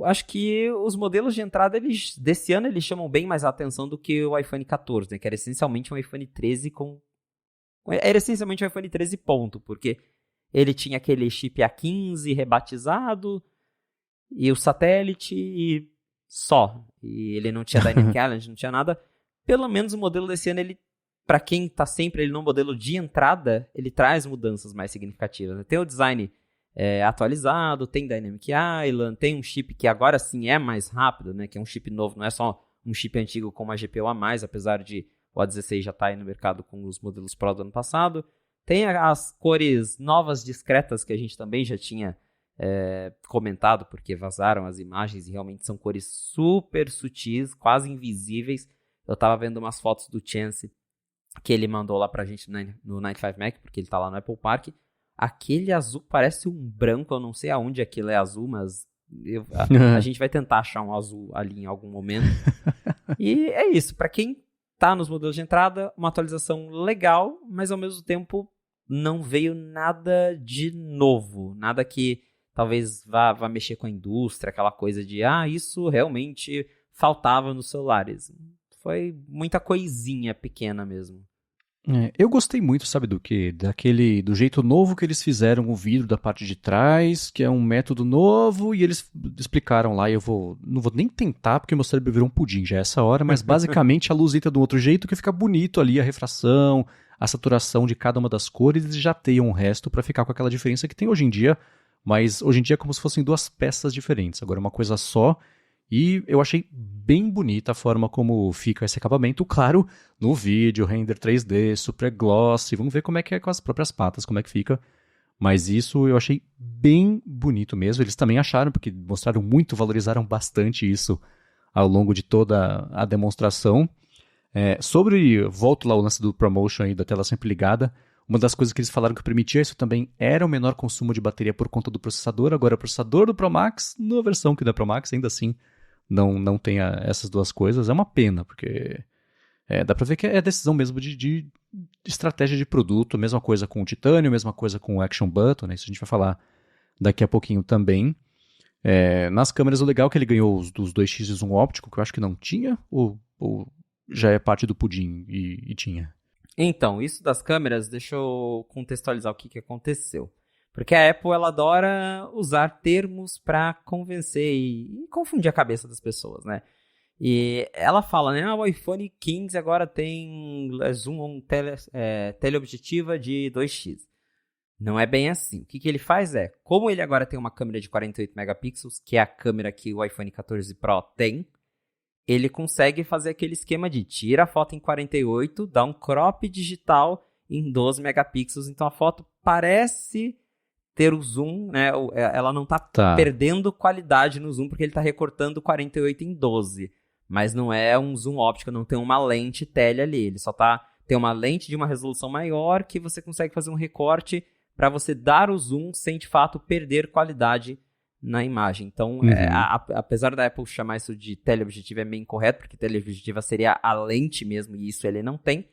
Speaker 2: acho que os modelos de entrada desse ano eles chamam bem mais a atenção do que o iPhone 14, né? Que era essencialmente um iPhone 13 Era essencialmente um iPhone 13 ponto, porque ele tinha aquele chip A15 rebatizado e o satélite e só. E ele não tinha Dynamic Island, não tinha nada. pelo menos o modelo desse ano, ele, para quem tá sempre ele no modelo de entrada, ele traz mudanças mais significativas, né? Tem o design atualizado, tem Dynamic Island, tem um chip que agora sim é mais rápido, né? Que é um chip novo, não é só um chip antigo com uma GPU a mais, apesar de o A16 já tá aí no mercado com os modelos Pro do ano passado. Tem as cores novas discretas que a gente também já tinha comentado, porque vazaram as imagens e realmente são cores super sutis, quase invisíveis. Eu tava vendo umas fotos do Chance que ele mandou lá pra gente no 95 Mac, porque ele tá lá no Apple Park. Aquele azul parece um branco, eu não sei aonde aquilo é azul, mas a gente vai tentar achar um azul ali em algum momento. E é isso, pra quem tá nos modelos de entrada, uma atualização legal, mas ao mesmo tempo não veio nada de novo, nada que talvez vá mexer com a indústria, aquela coisa de, isso realmente faltava nos celulares. Foi muita coisinha pequena mesmo.
Speaker 1: Eu gostei muito, sabe do quê? Do jeito novo que eles fizeram o vidro da parte de trás, que é um método novo, e eles explicaram lá, e não vou nem tentar, porque meu cérebro virou um pudim já é essa hora, mas basicamente a luz entra de um outro jeito que fica bonito ali, a refração, a saturação de cada uma das cores, eles já teiam o resto para ficar com aquela diferença que tem hoje em dia, mas hoje em dia é como se fossem duas peças diferentes, agora é uma coisa só. E eu achei bem bonita a forma como fica esse acabamento, claro, no vídeo, render 3D, super glossy, vamos ver como é que é com as próprias patas, como é que fica. Mas isso eu achei bem bonito mesmo, eles também acharam, porque mostraram muito, valorizaram bastante isso ao longo de toda a demonstração. Volto lá ao lance do promotion aí, da tela sempre ligada, uma das coisas que eles falaram que permitia isso também era o menor consumo de bateria por conta do processador. Agora o processador do Pro Max, na versão que da Pro Max, ainda assim, não tem essas duas coisas. É uma pena, porque dá pra ver que é decisão mesmo de estratégia de produto. Mesma coisa com o Titânio, mesma coisa com o Action Button, né? Isso a gente vai falar daqui a pouquinho também. Nas câmeras, o legal é que ele ganhou os 2x de zoom óptico, que eu acho que não tinha, ou já é parte do pudim e tinha?
Speaker 2: Então, isso das câmeras, deixa eu contextualizar o que aconteceu. Porque a Apple, ela adora usar termos para convencer e confundir a cabeça das pessoas, né? E ela fala, né? O iPhone 15 agora tem zoom teleobjetiva de 2x. Não é bem assim. O que ele faz como ele agora tem uma câmera de 48 megapixels, que é a câmera que o iPhone 14 Pro tem, ele consegue fazer aquele esquema de tira a foto em 48, dá um crop digital em 12 megapixels, então a foto parece ter o zoom, né? Ela não tá perdendo qualidade no zoom, porque ele tá recortando 48 em 12, mas não é um zoom óptico, não tem uma lente tele ali, ele só tem uma lente de uma resolução maior que você consegue fazer um recorte para você dar o zoom sem de fato perder qualidade na imagem. Então, apesar da Apple chamar isso de teleobjetiva, é meio incorreto, porque teleobjetiva seria a lente mesmo, e isso ele não tem.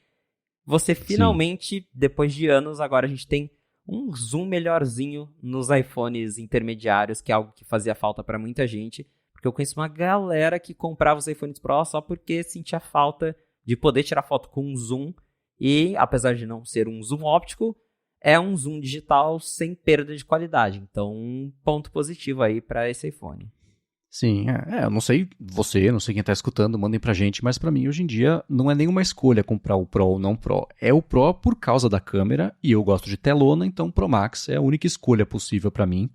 Speaker 2: Você finalmente, depois de anos, agora a gente tem um zoom melhorzinho nos iPhones intermediários, que é algo que fazia falta para muita gente, porque eu conheço uma galera que comprava os iPhones Pro só porque sentia falta de poder tirar foto com um zoom, e apesar de não ser um zoom óptico, é um zoom digital sem perda de qualidade. Então, um ponto positivo aí para esse iPhone.
Speaker 1: Sim, eu não sei você, não sei quem está escutando, mandem pra gente, mas para mim hoje em dia não é nenhuma escolha comprar o Pro ou não Pro. É o Pro por causa da câmera e eu gosto de telona, então o Pro Max é a única escolha possível para mim.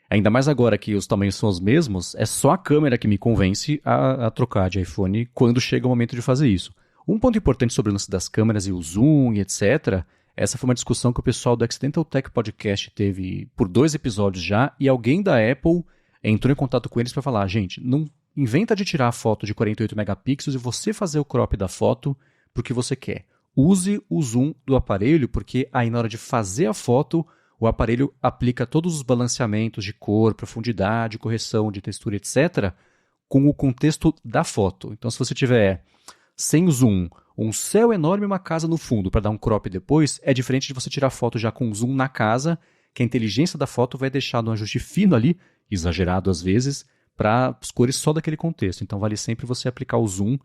Speaker 1: Ainda mais agora que os tamanhos são os mesmos, é só a câmera que me convence a trocar de iPhone quando chega o momento de fazer isso. Um ponto importante sobre o lance das câmeras e o zoom e etc., essa foi uma discussão que o pessoal do Accidental Tech Podcast teve por 2 episódios já, e alguém da Apple entrou em contato com eles para falar, gente, não inventa de tirar a foto de 48 megapixels e você fazer o crop da foto porque você quer. Use o zoom do aparelho, porque aí na hora de fazer a foto, o aparelho aplica todos os balanceamentos de cor, profundidade, correção de textura, etc., com o contexto da foto. Então, se você tiver sem zoom, um céu enorme e uma casa no fundo para dar um crop depois, é diferente de você tirar foto já com zoom na casa, que a inteligência da foto vai deixar no ajuste fino ali, exagerado às vezes, para as cores só daquele contexto. Então vale sempre você aplicar o zoom,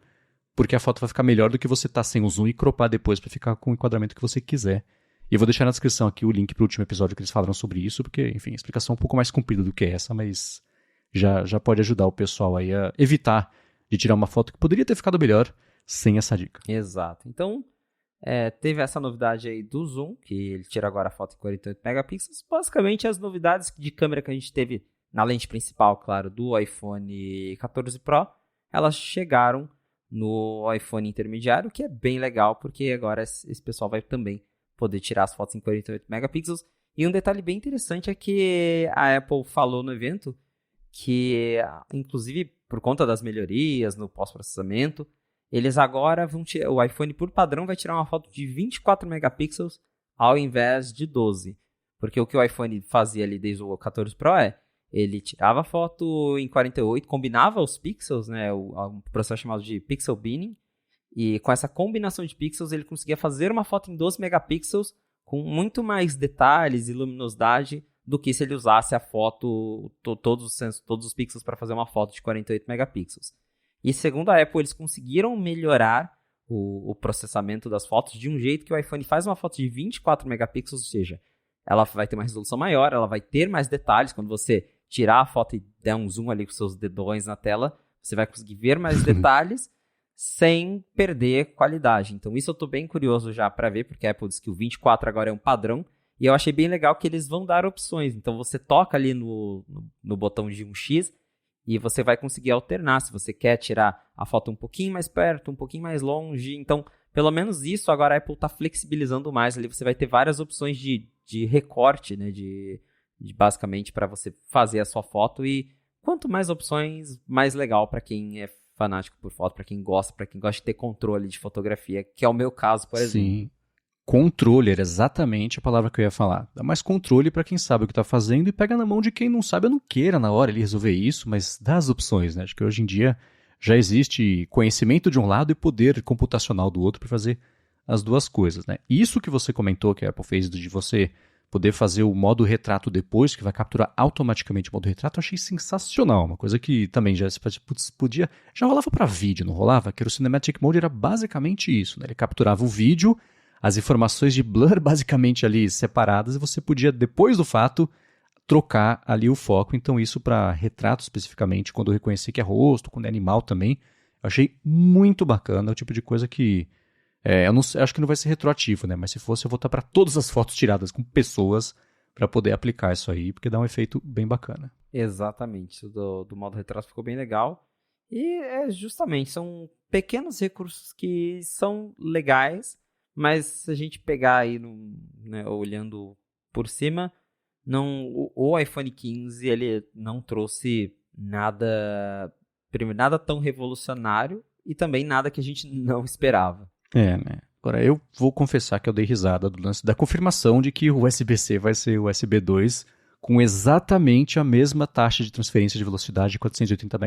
Speaker 1: porque a foto vai ficar melhor do que você estar sem o zoom e cropar depois para ficar com o enquadramento que você quiser. E eu vou deixar na descrição aqui o link para o último episódio que eles falaram sobre isso, porque, enfim, a explicação é um pouco mais comprida do que essa, mas já pode ajudar o pessoal aí a evitar de tirar uma foto que poderia ter ficado melhor sem essa dica.
Speaker 2: Exato. Então, teve essa novidade aí do zoom, que ele tira agora a foto em 48 megapixels. Basicamente, as novidades de câmera que a gente teve na lente principal, claro, do iPhone 14 Pro, elas chegaram no iPhone intermediário, que é bem legal, porque agora esse pessoal vai também poder tirar as fotos em 48 megapixels. E um detalhe bem interessante é que a Apple falou no evento que, inclusive por conta das melhorias no pós-processamento, eles agora vão tirar, o iPhone por padrão vai tirar uma foto de 24 megapixels ao invés de 12. Porque o que o iPhone fazia ali desde o 14 Pro ele tirava a foto em 48, combinava os pixels, né, um processo chamado de pixel binning, e com essa combinação de pixels ele conseguia fazer uma foto em 12 megapixels com muito mais detalhes e luminosidade do que se ele usasse a foto, todos os pixels para fazer uma foto de 48 megapixels. E segundo a Apple, eles conseguiram melhorar o processamento das fotos de um jeito que o iPhone faz uma foto de 24 megapixels, ou seja, ela vai ter uma resolução maior, ela vai ter mais detalhes. Quando você tirar a foto e der um zoom ali com seus dedões na tela, você vai conseguir ver mais detalhes sem perder qualidade. Então isso eu estou bem curioso já para ver, porque a Apple disse que o 24 agora é um padrão, e eu achei bem legal que eles vão dar opções. Então você toca ali no botão de 1x e você vai conseguir alternar, se você quer tirar a foto um pouquinho mais perto, um pouquinho mais longe. Então, pelo menos isso agora a Apple está flexibilizando mais. Ali você vai ter várias opções de recorte, né, de basicamente para você fazer a sua foto, e quanto mais opções, mais legal para quem é fanático por foto, para quem gosta de ter controle de fotografia, que é o meu caso, por exemplo.
Speaker 1: Sim, controle era exatamente a palavra que eu ia falar. Dá mais controle para quem sabe o que está fazendo e pega na mão de quem não sabe ou não queira na hora ele resolver isso, mas dá as opções, né? Acho que hoje em dia já existe conhecimento de um lado e poder computacional do outro para fazer as duas coisas, né? Isso que você comentou que a Apple fez de você poder fazer o modo retrato depois, que vai capturar automaticamente o modo retrato, eu achei sensacional. Uma coisa que também já podia... Já rolava para vídeo, não rolava? Que era o Cinematic Mode, era basicamente isso, né? Ele capturava o vídeo, as informações de blur basicamente ali separadas, e você podia, depois do fato, trocar ali o foco. Então isso para retrato especificamente, quando eu reconhecer que é rosto, quando é animal também, eu achei muito bacana. É o tipo de coisa que... eu acho que não vai ser retroativo, né? Mas se fosse, eu vou voltar para todas as fotos tiradas com pessoas para poder aplicar isso aí, porque dá um efeito bem bacana.
Speaker 2: Exatamente. Isso do modo retrato ficou bem legal. E justamente, são pequenos recursos que são legais, mas se a gente pegar aí, né, olhando por cima, o iPhone 15 ele não trouxe nada, primeiro, nada tão revolucionário e também nada que a gente não esperava.
Speaker 1: Né? Agora, eu vou confessar que eu dei risada do lance da confirmação de que o USB-C vai ser o USB 2 com exatamente a mesma taxa de transferência de velocidade de 480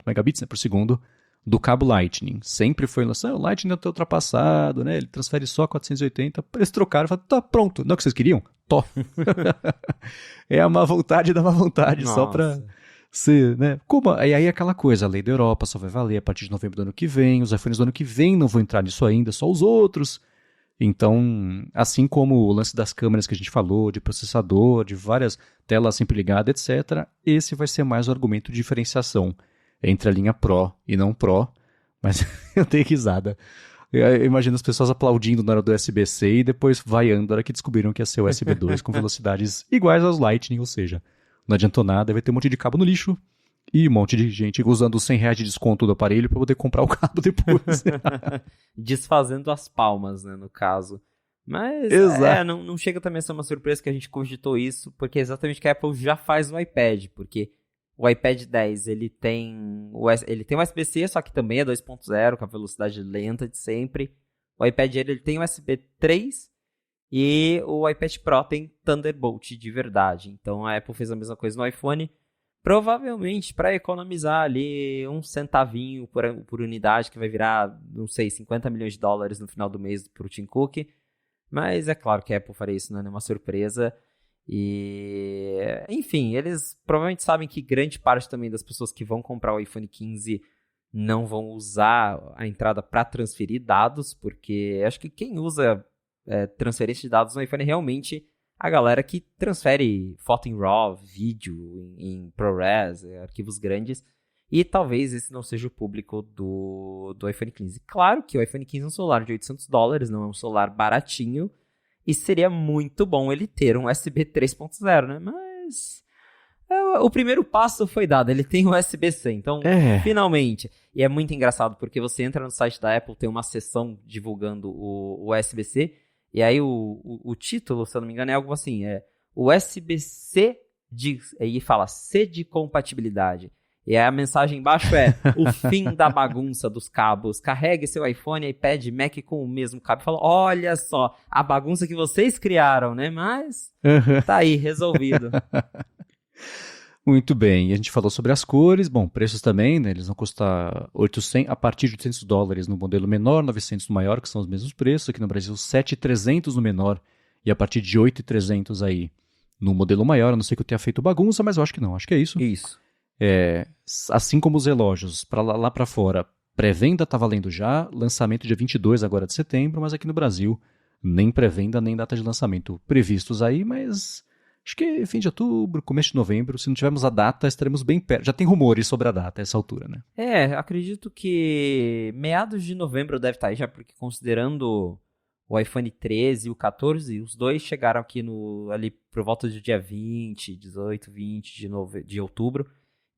Speaker 1: megabits, né, por segundo, do cabo Lightning. Sempre foi lançado, o Lightning está ultrapassado, né? Ele transfere só 480, eles trocaram e falaram, tá pronto, não é o que vocês queriam? Tó. É a má vontade da má vontade, Nossa. Só para... né? Como? E aí aquela coisa, a lei da Europa só vai valer a partir de novembro do ano que vem, os iPhones do ano que vem não vão entrar nisso ainda, só os outros. Então, assim como o lance das câmeras que a gente falou, de processador, de várias telas sempre ligadas, etc., esse vai ser mais o argumento de diferenciação entre a linha Pro e não Pro, mas eu dei risada. Eu imagino as pessoas aplaudindo na hora do USB-C e depois vaiando na hora que descobriram que ia ser o USB 2 com velocidades iguais aos Lightning, ou seja... Não adiantou nada, vai ter um monte de cabo no lixo e um monte de gente usando os R$100 de desconto do aparelho para poder comprar o cabo depois.
Speaker 2: Desfazendo as palmas, né, no caso. Mas não chega também a ser uma surpresa que a gente cogitou isso, porque é exatamente que a Apple já faz no iPad, porque o iPad 10 ele tem USB-C, só que também é 2.0, com a velocidade lenta de sempre. O iPad ele tem USB 3, e o iPad Pro tem Thunderbolt de verdade. Então a Apple fez a mesma coisa no iPhone, provavelmente para economizar ali um centavinho por unidade, que vai virar, não sei, $50 milhões no final do mês para o Tim Cook. Mas é claro que a Apple faria isso, não é nenhuma surpresa. E, enfim, eles provavelmente sabem que grande parte também das pessoas que vão comprar o iPhone 15 não vão usar a entrada para transferir dados, porque acho que quem usa transferência de dados no iPhone é realmente a galera que transfere foto em RAW, vídeo em ProRes, arquivos grandes. E talvez esse não seja o público do iPhone 15. Claro que o iPhone 15 é um celular de $800, não é um celular baratinho. E seria muito bom ele ter um USB 3.0, né? Mas o primeiro passo foi dado, ele tem o USB-C. Então, finalmente. E é muito engraçado, porque você entra no site da Apple, tem uma seção divulgando o USB-C. E aí o título, se eu não me engano, é algo assim. USB-C e fala C de compatibilidade. E aí a mensagem embaixo é o fim da bagunça dos cabos. Carregue seu iPhone, iPad, Mac com o mesmo cabo. Fala, olha só, a bagunça que vocês criaram, né? Mas tá aí, resolvido.
Speaker 1: Muito bem, e a gente falou sobre as cores, bom, preços também, né, eles vão custar a partir de $800 no modelo menor, 900 no maior, que são os mesmos preços, aqui no Brasil 7.300 no menor e a partir de 8.300 aí no modelo maior, a não ser que eu tenha feito bagunça, mas eu acho que não, acho que é isso.
Speaker 2: Isso.
Speaker 1: Assim como os relógios, lá para fora, pré-venda tá valendo já, lançamento dia 22 agora de setembro, mas aqui no Brasil nem pré-venda, nem data de lançamento previstos aí, mas acho que fim de outubro, começo de novembro, se não tivermos a data, estaremos bem perto. Já tem rumores sobre a data a essa altura, né?
Speaker 2: Acredito que meados de novembro deve estar aí já, porque considerando o iPhone 13 e o 14, os dois chegaram aqui ali por volta do dia 20, 18, 20 de outubro.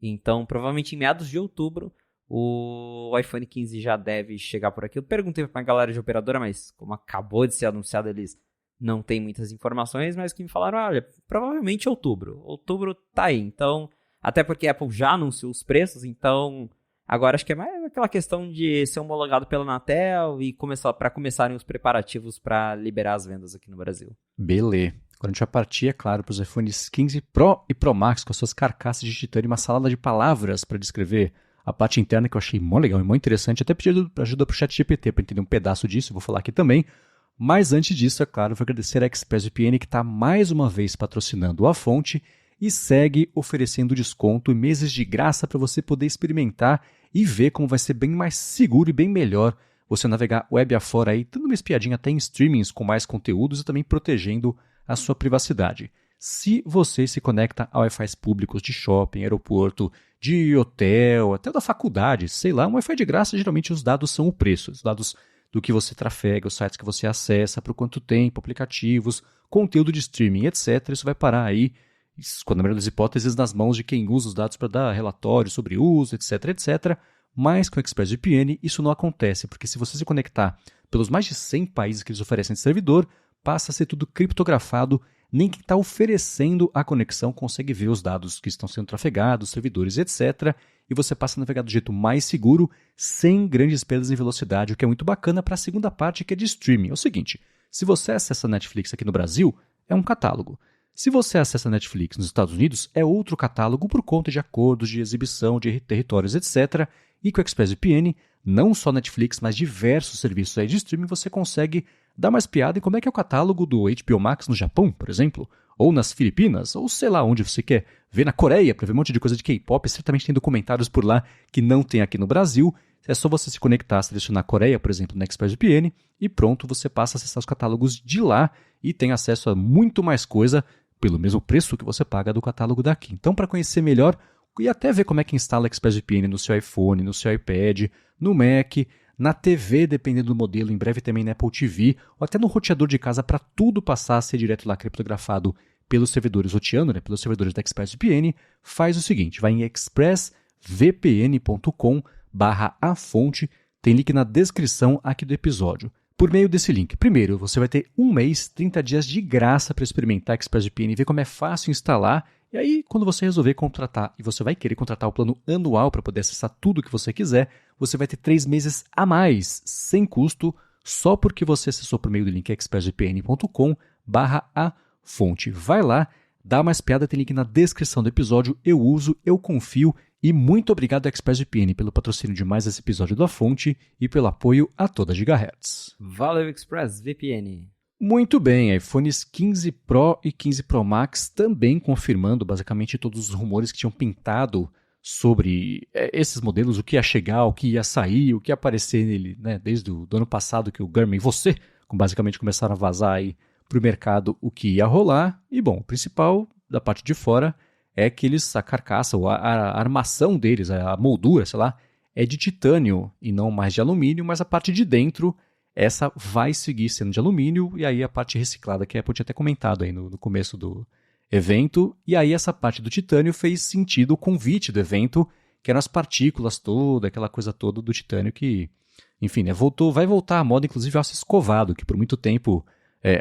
Speaker 2: Então, provavelmente em meados de outubro, o iPhone 15 já deve chegar por aqui. Eu perguntei pra galera de operadora, mas como acabou de ser anunciado, eles não têm muitas informações, mas que me falaram, olha, provavelmente outubro. Outubro tá aí. Então, até porque a Apple já anunciou os preços, então agora acho que é mais aquela questão de ser homologado pela Anatel e começarem os preparativos para liberar as vendas aqui no Brasil.
Speaker 1: Beleza. Agora a gente vai partir, é claro, para os iPhones 15 Pro e Pro Max com as suas carcaças de titânio e uma salada de palavras para descrever a parte interna, que eu achei mó legal e mó interessante. Até pedi ajuda para o ChatGPT para entender um pedaço disso, vou falar aqui também. Mas antes disso, é claro, vou agradecer a ExpressVPN, que está mais uma vez patrocinando a fonte e segue oferecendo desconto e meses de graça para você poder experimentar e ver como vai ser bem mais seguro e bem melhor você navegar web afora aí, dando uma espiadinha até em streamings com mais conteúdos e também protegendo a sua privacidade. Se você se conecta a Wi-Fi públicos de shopping, aeroporto, de hotel, até da faculdade, sei lá, um Wi-Fi de graça, geralmente os dados são o preço, os dados do que você trafega, os sites que você acessa, por quanto tempo, aplicativos, conteúdo de streaming, etc. Isso vai parar aí, na maioria das hipóteses, nas mãos de quem usa os dados para dar relatório sobre uso, etc, etc. Mas com o ExpressVPN isso não acontece, porque se você se conectar pelos mais de 100 países que eles oferecem de servidor, passa a ser tudo criptografado, nem quem está oferecendo a conexão consegue ver os dados que estão sendo trafegados, servidores, etc. E você passa a navegar do jeito mais seguro, sem grandes perdas em velocidade, o que é muito bacana para a segunda parte, que é de streaming. É o seguinte, se você acessa a Netflix aqui no Brasil, é um catálogo. Se você acessa a Netflix nos Estados Unidos, é outro catálogo por conta de acordos de exibição de territórios, etc. E com o ExpressVPN, não só Netflix, mas diversos serviços aí de streaming, você consegue dar mais piada em como é que é o catálogo do HBO Max no Japão, por exemplo, ou nas Filipinas, ou sei lá onde você quer ver, na Coreia, para ver um monte de coisa de K-pop, certamente tem documentários por lá que não tem aqui no Brasil. É só você se conectar, selecionar a Coreia, por exemplo, no ExpressVPN, e pronto, você passa a acessar os catálogos de lá e tem acesso a muito mais coisa pelo mesmo preço que você paga do catálogo daqui. Então, para conhecer melhor e até ver como é que instala ExpressVPN no seu iPhone, no seu iPad, no Mac, na TV, dependendo do modelo, em breve também na Apple TV, ou até no roteador de casa, para tudo passar a ser direto lá criptografado pelos servidores roteando, né, pelos servidores da ExpressVPN, faz o seguinte, vai em expressvpn.com/afonte, tem link na descrição aqui do episódio. Por meio desse link, primeiro, você vai ter 1 mês, 30 dias de graça para experimentar a ExpressVPN e ver como é fácil instalar. E aí, quando você resolver contratar, e você vai querer contratar o plano anual para poder acessar tudo o que você quiser, você vai ter 3 meses a mais, sem custo, só porque você acessou por meio do link expressvpn.com/afonte. Vai lá, dá mais piada, tem link na descrição do episódio, eu uso, eu confio. E muito obrigado ao ExpressVPN pelo patrocínio de mais esse episódio da Fonte e pelo apoio a toda Gigahertz.
Speaker 2: Valeu, ExpressVPN.
Speaker 1: Muito bem, iPhones 15 Pro e 15 Pro Max também confirmando basicamente todos os rumores que tinham pintado sobre esses modelos, o que ia chegar, o que ia sair, o que ia aparecer nele, né, desde o ano passado que o Garmin e você basicamente começaram a vazar aí para o mercado o que ia rolar. E bom, o principal da parte de fora é que a carcaça, ou a armação deles, a moldura, sei lá, é de titânio e não mais de alumínio, mas a parte de dentro, essa vai seguir sendo de alumínio, e aí a parte reciclada, que a Apple tinha até comentado aí no começo do evento, e aí essa parte do titânio fez sentido o convite do evento, que eram as partículas todas, aquela coisa toda do titânio que, enfim, né, vai voltar à moda, inclusive, o aço escovado, que por muito tempo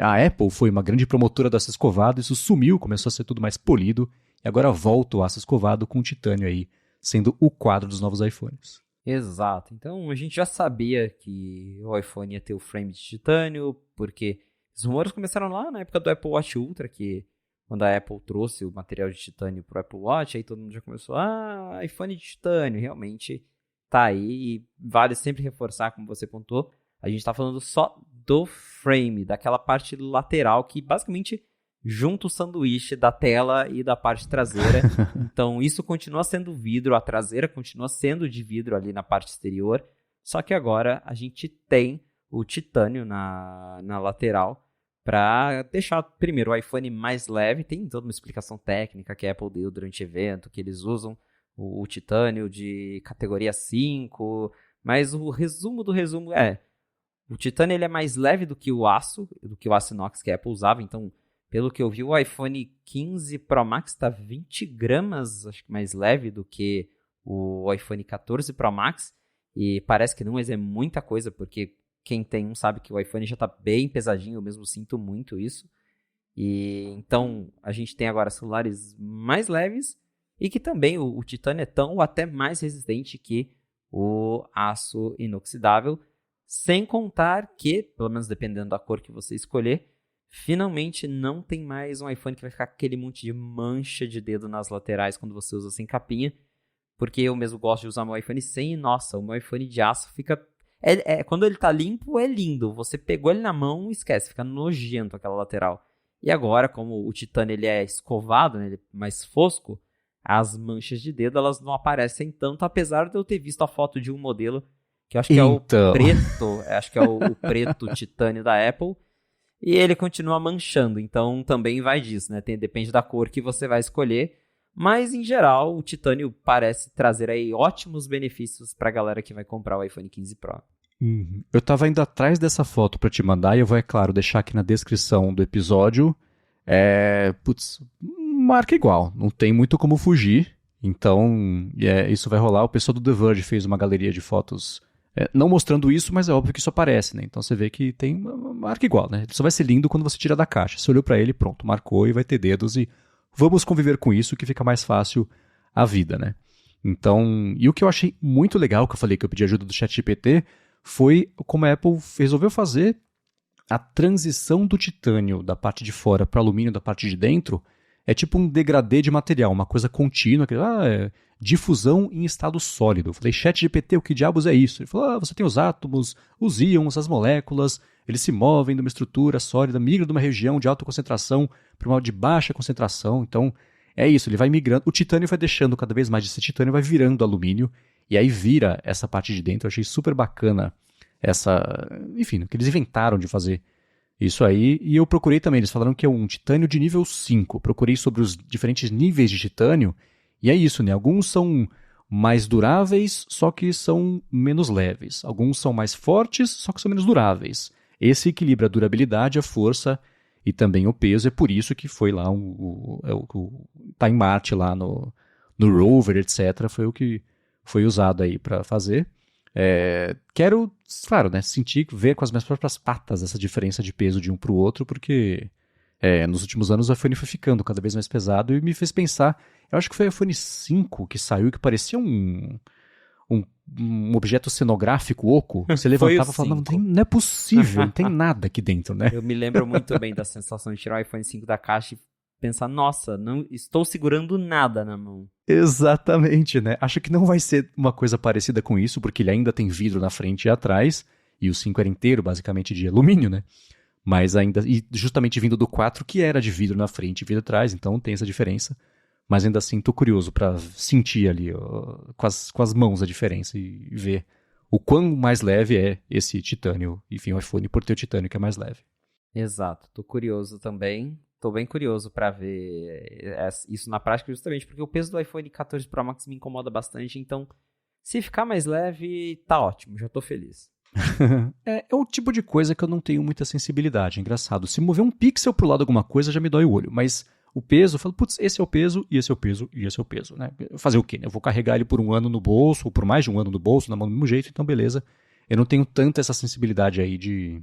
Speaker 1: a Apple foi uma grande promotora do aço escovado, isso sumiu, começou a ser tudo mais polido, e agora volta o aço escovado com o titânio aí, sendo o quadro dos novos iPhones.
Speaker 2: Exato. Então a gente já sabia que o iPhone ia ter o frame de titânio, porque os rumores começaram lá na época do Apple Watch Ultra, que quando a Apple trouxe o material de titânio para o Apple Watch, aí todo mundo já começou, iPhone de titânio, realmente tá aí. E vale sempre reforçar, como você pontuou, a gente está falando só do frame, daquela parte lateral que basicamente junta o sanduíche da tela e da parte traseira. Então isso continua sendo vidro, a traseira continua sendo de vidro ali na parte exterior, só que agora a gente tem o titânio na lateral para deixar primeiro o iPhone mais leve. Tem toda uma explicação técnica que a Apple deu durante o evento, que eles usam o titânio de categoria 5, mas o resumo do resumo o titânio ele é mais leve do que o aço inox que a Apple usava. Então, pelo que eu vi, o iPhone 15 Pro Max está 20 gramas, acho que mais leve do que o iPhone 14 Pro Max. E parece que não, mas é muita coisa, porque quem tem um sabe que o iPhone já está bem pesadinho, eu mesmo sinto muito isso. E então, a gente tem agora celulares mais leves e que também o titânio é tão ou até mais resistente que o aço inoxidável. Sem contar que, pelo menos dependendo da cor que você escolher, finalmente não tem mais um iPhone que vai ficar aquele monte de mancha de dedo nas laterais quando você usa sem capinha. Porque eu mesmo gosto de usar meu iPhone sem e, nossa, o meu iPhone de aço fica... quando ele tá limpo, é lindo. Você pegou ele na mão, esquece, fica nojento aquela lateral. E agora, como o titânio ele é escovado, né, ele é mais fosco, as manchas de dedo elas não aparecem tanto, apesar de eu ter visto a foto de um modelo que eu acho que é o preto, acho que é o preto titânio da Apple, e ele continua manchando, então também vai disso, né? Depende da cor que você vai escolher, mas em geral o titânio parece trazer aí ótimos benefícios pra galera que vai comprar o iPhone 15 Pro.
Speaker 1: Uhum. Eu tava indo atrás dessa foto pra te mandar, e eu vou, é claro, deixar aqui na descrição do episódio. Marca igual, não tem muito como fugir, então isso vai rolar. O pessoal do The Verge fez uma galeria de fotos não mostrando isso, mas é óbvio que isso aparece, né? Então você vê que tem uma marca igual, né? Ele só vai ser lindo quando você tira da caixa. Você olhou pra ele, pronto, marcou e vai ter dedos e vamos conviver com isso que fica mais fácil a vida, né? Então, e o que eu achei muito legal, que eu falei que eu pedi ajuda do ChatGPT, foi como a Apple resolveu fazer a transição do titânio da parte de fora para alumínio da parte de dentro. É tipo um degradê de material, uma coisa contínua, difusão em estado sólido. Eu falei, ChatGPT, o que diabos é isso? Ele falou, você tem os átomos, os íons, as moléculas, eles se movem de uma estrutura sólida, migram de uma região de alta concentração para uma de baixa concentração. Então, é isso, ele vai migrando. O titânio vai deixando cada vez mais de ser titânio, vai virando alumínio, e aí vira essa parte de dentro. Eu achei super bacana enfim, o que eles inventaram de fazer isso aí. E eu procurei também, eles falaram que é um titânio de nível 5. Procurei sobre os diferentes níveis de titânio, e é isso, né? Alguns são mais duráveis, só que são menos leves. Alguns são mais fortes, só que são menos duráveis. Esse equilibra a durabilidade, a força e também o peso. É por isso que foi lá tá em Marte lá no rover, etc. Foi o que foi usado aí para fazer. Quero, claro, né, ver com as minhas próprias patas essa diferença de peso de um para o outro, porque nos últimos anos o iPhone foi ficando cada vez mais pesado e me fez pensar. Eu acho que foi o iPhone 5 que saiu, que parecia um objeto cenográfico oco. Você levantava e falava, não é possível, não tem nada aqui dentro, né?
Speaker 2: Eu me lembro muito bem da sensação de tirar o iPhone 5 da caixa e pensar, nossa, não estou segurando nada na mão.
Speaker 1: Exatamente, né? Acho que não vai ser uma coisa parecida com isso, porque ele ainda tem vidro na frente e atrás, e o 5 era inteiro, basicamente, de alumínio, né? Mas ainda, e justamente vindo do 4, que era de vidro na frente e vidro atrás, então tem essa diferença. Mas ainda assim, tô curioso para sentir ali com as mãos a diferença e ver o quão mais leve é esse titânio. Enfim, o iPhone por ter o titânio que é mais leve.
Speaker 2: Exato, tô curioso também. Tô bem curioso pra ver isso na prática, justamente porque o peso do iPhone 14 Pro Max me incomoda bastante, então se ficar mais leve, tá ótimo, já tô feliz.
Speaker 1: É o tipo de coisa que eu não tenho muita sensibilidade, engraçado. Se mover um pixel pro lado de alguma coisa já me dói o olho, mas o peso, eu falo, putz, esse é o peso, e esse é o peso, e esse é o peso, né? Fazer o quê? Eu vou carregar ele por um ano no bolso, ou por mais de um ano no bolso, na mão do mesmo jeito, então beleza. Eu não tenho tanta essa sensibilidade aí de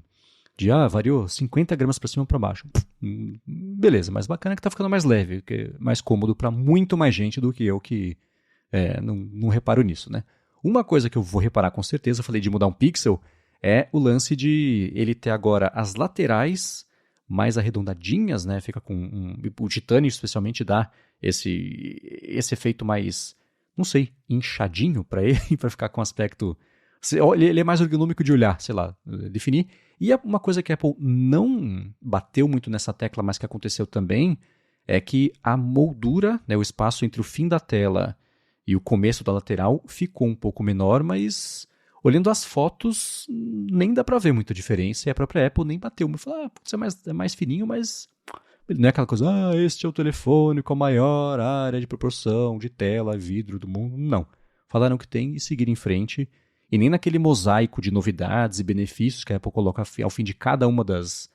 Speaker 1: variou 50 gramas pra cima ou pra baixo. Beleza, mas bacana que tá ficando mais leve, que é mais cômodo pra muito mais gente do que eu que não reparo nisso, né? Uma coisa que eu vou reparar com certeza, eu falei de mudar um pixel, é o lance de ele ter agora as laterais mais arredondadinhas, né? Fica com o titânio especialmente dá esse efeito mais, não sei, inchadinho pra ele, pra ficar com aspecto... Ele é mais ergonômico de olhar, sei lá, definir. E uma coisa que a Apple não bateu muito nessa tecla, mas que aconteceu também, é que a moldura, né, o espaço entre o fim da tela e o começo da lateral ficou um pouco menor, mas olhando as fotos nem dá pra ver muita diferença. E a própria Apple nem bateu. Me falou, putz, é mais fininho, mas não é aquela coisa, este é o telefone com a maior área de proporção de tela, vidro do mundo. Não. Falaram que tem e seguir em frente. E nem naquele mosaico de novidades e benefícios que a Apple coloca ao fim de cada uma das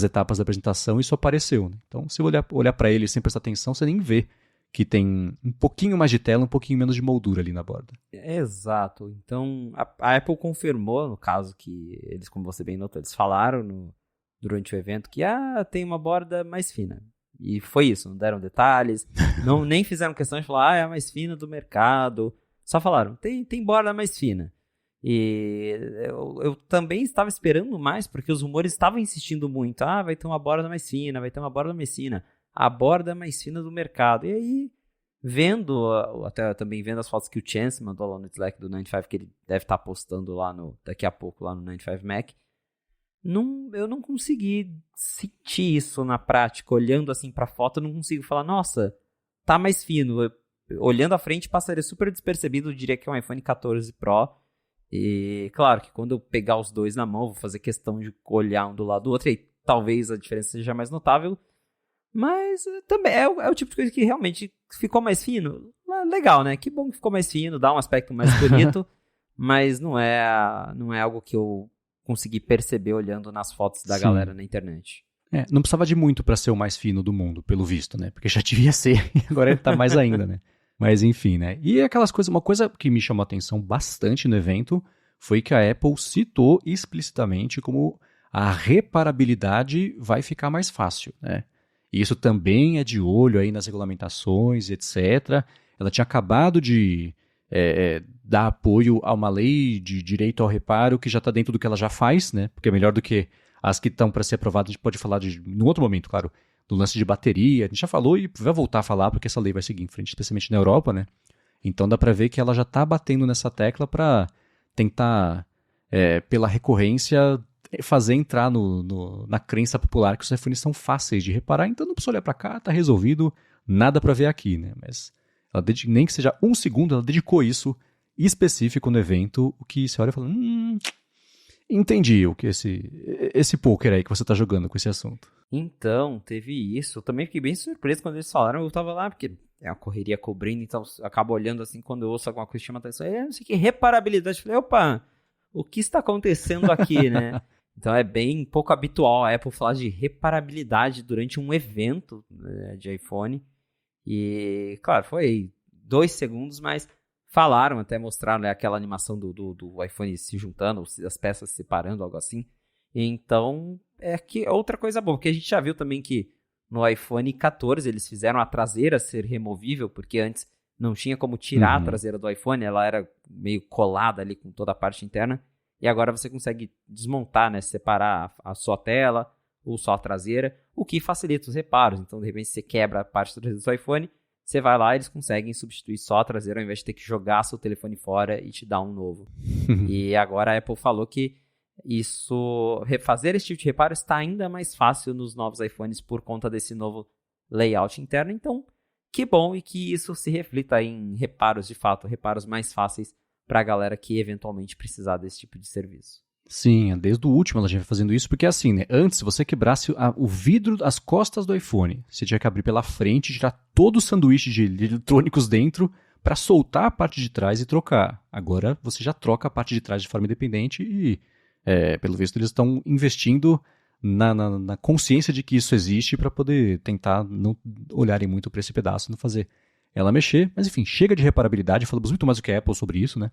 Speaker 1: etapas da apresentação, isso apareceu. Né? Então, se você olhar para ele sem prestar atenção, você nem vê que tem um pouquinho mais de tela, um pouquinho menos de moldura ali na borda.
Speaker 2: Exato. Então, a Apple confirmou, no caso que eles, como você bem notou, eles falaram durante o evento que tem uma borda mais fina. E foi isso, não deram detalhes, nem fizeram questão de falar, é a mais fina do mercado. Só falaram, tem borda mais fina. E eu também estava esperando mais, porque os rumores estavam insistindo muito. Vai ter uma borda mais fina, vai ter uma borda mais fina. A borda mais fina do mercado. E aí, até também vendo as fotos que o Chance mandou lá no Slack do 95, que ele deve estar postando lá daqui a pouco lá no 95 Mac, eu não consegui sentir isso na prática. Olhando assim pra foto, eu não consigo falar, nossa, tá mais fino. Olhando à frente, passaria super despercebido, eu diria que é um iPhone 14 Pro. E claro que quando eu pegar os dois na mão, vou fazer questão de olhar um do lado do outro, e aí talvez a diferença seja mais notável, mas também é o tipo de coisa que realmente ficou mais fino. Legal, né? Que bom que ficou mais fino, dá um aspecto mais bonito, mas não é algo que eu consegui perceber olhando nas fotos da galera na internet.
Speaker 1: Não precisava de muito para ser o mais fino do mundo, pelo visto, né? Porque já devia ser, e agora ele tá mais ainda, né? Mas enfim, né? E aquelas coisas, uma coisa que me chamou a atenção bastante no evento foi que a Apple citou explicitamente como a reparabilidade vai ficar mais fácil, né? E isso também é de olho aí nas regulamentações, etc. Ela tinha acabado de dar apoio a uma lei de direito ao reparo que já está dentro do que ela já faz, né? Porque é melhor do que as que estão para ser aprovadas. A gente pode falar num outro momento, claro, do lance de bateria. A gente já falou e vai voltar a falar porque essa lei vai seguir em frente, especialmente na Europa, né? Então dá para ver que ela já está batendo nessa tecla para tentar, pela recorrência, fazer entrar na crença popular que os iPhones são fáceis de reparar. Então não precisa olhar para cá, tá resolvido, nada para ver aqui, né? Mas ela nem que seja um segundo, ela dedicou isso específico no evento, o que você olha e fala, entendi o que esse poker aí que você tá jogando com esse assunto.
Speaker 2: Então, teve isso. Eu também fiquei bem surpreso quando eles falaram. Eu tava lá, porque é uma correria cobrindo, então eu acabo olhando assim quando eu ouço alguma coisa que chama atenção. Não sei o que, reparabilidade. Eu falei, opa, o que está acontecendo aqui, né? Então é bem pouco habitual a Apple falar de reparabilidade durante um evento, né, de iPhone. E, claro, foi 2 segundos, mas falaram, até mostraram, né, aquela animação do iPhone se juntando, as peças se separando, algo assim. Então, que outra coisa boa, porque a gente já viu também que no iPhone 14 eles fizeram a traseira ser removível, porque antes não tinha como tirar a traseira do iPhone, ela era meio colada ali com toda a parte interna, e agora você consegue desmontar, né, separar a sua tela ou só a traseira, o que facilita os reparos. Então, de repente, você quebra a parte traseira do seu iPhone, você vai lá e eles conseguem substituir só a traseira ao invés de ter que jogar seu telefone fora e te dar um novo. E agora a Apple falou que refazer esse tipo de reparo está ainda mais fácil nos novos iPhones por conta desse novo layout interno. Então, que bom e que isso se reflita em reparos de fato, reparos mais fáceis para a galera que eventualmente precisar desse tipo de serviço.
Speaker 1: Sim, desde o último ela já vem fazendo isso, porque assim, né? Antes, se você quebrasse o vidro, as costas do iPhone, você tinha que abrir pela frente, tirar todo o sanduíche de eletrônicos dentro para soltar a parte de trás e trocar. Agora você já troca a parte de trás de forma independente e, pelo visto, eles estão investindo na consciência de que isso existe para poder tentar não olharem muito para esse pedaço e não fazer ela mexer. Mas enfim, chega de reparabilidade, falamos muito mais do que a Apple sobre isso, né?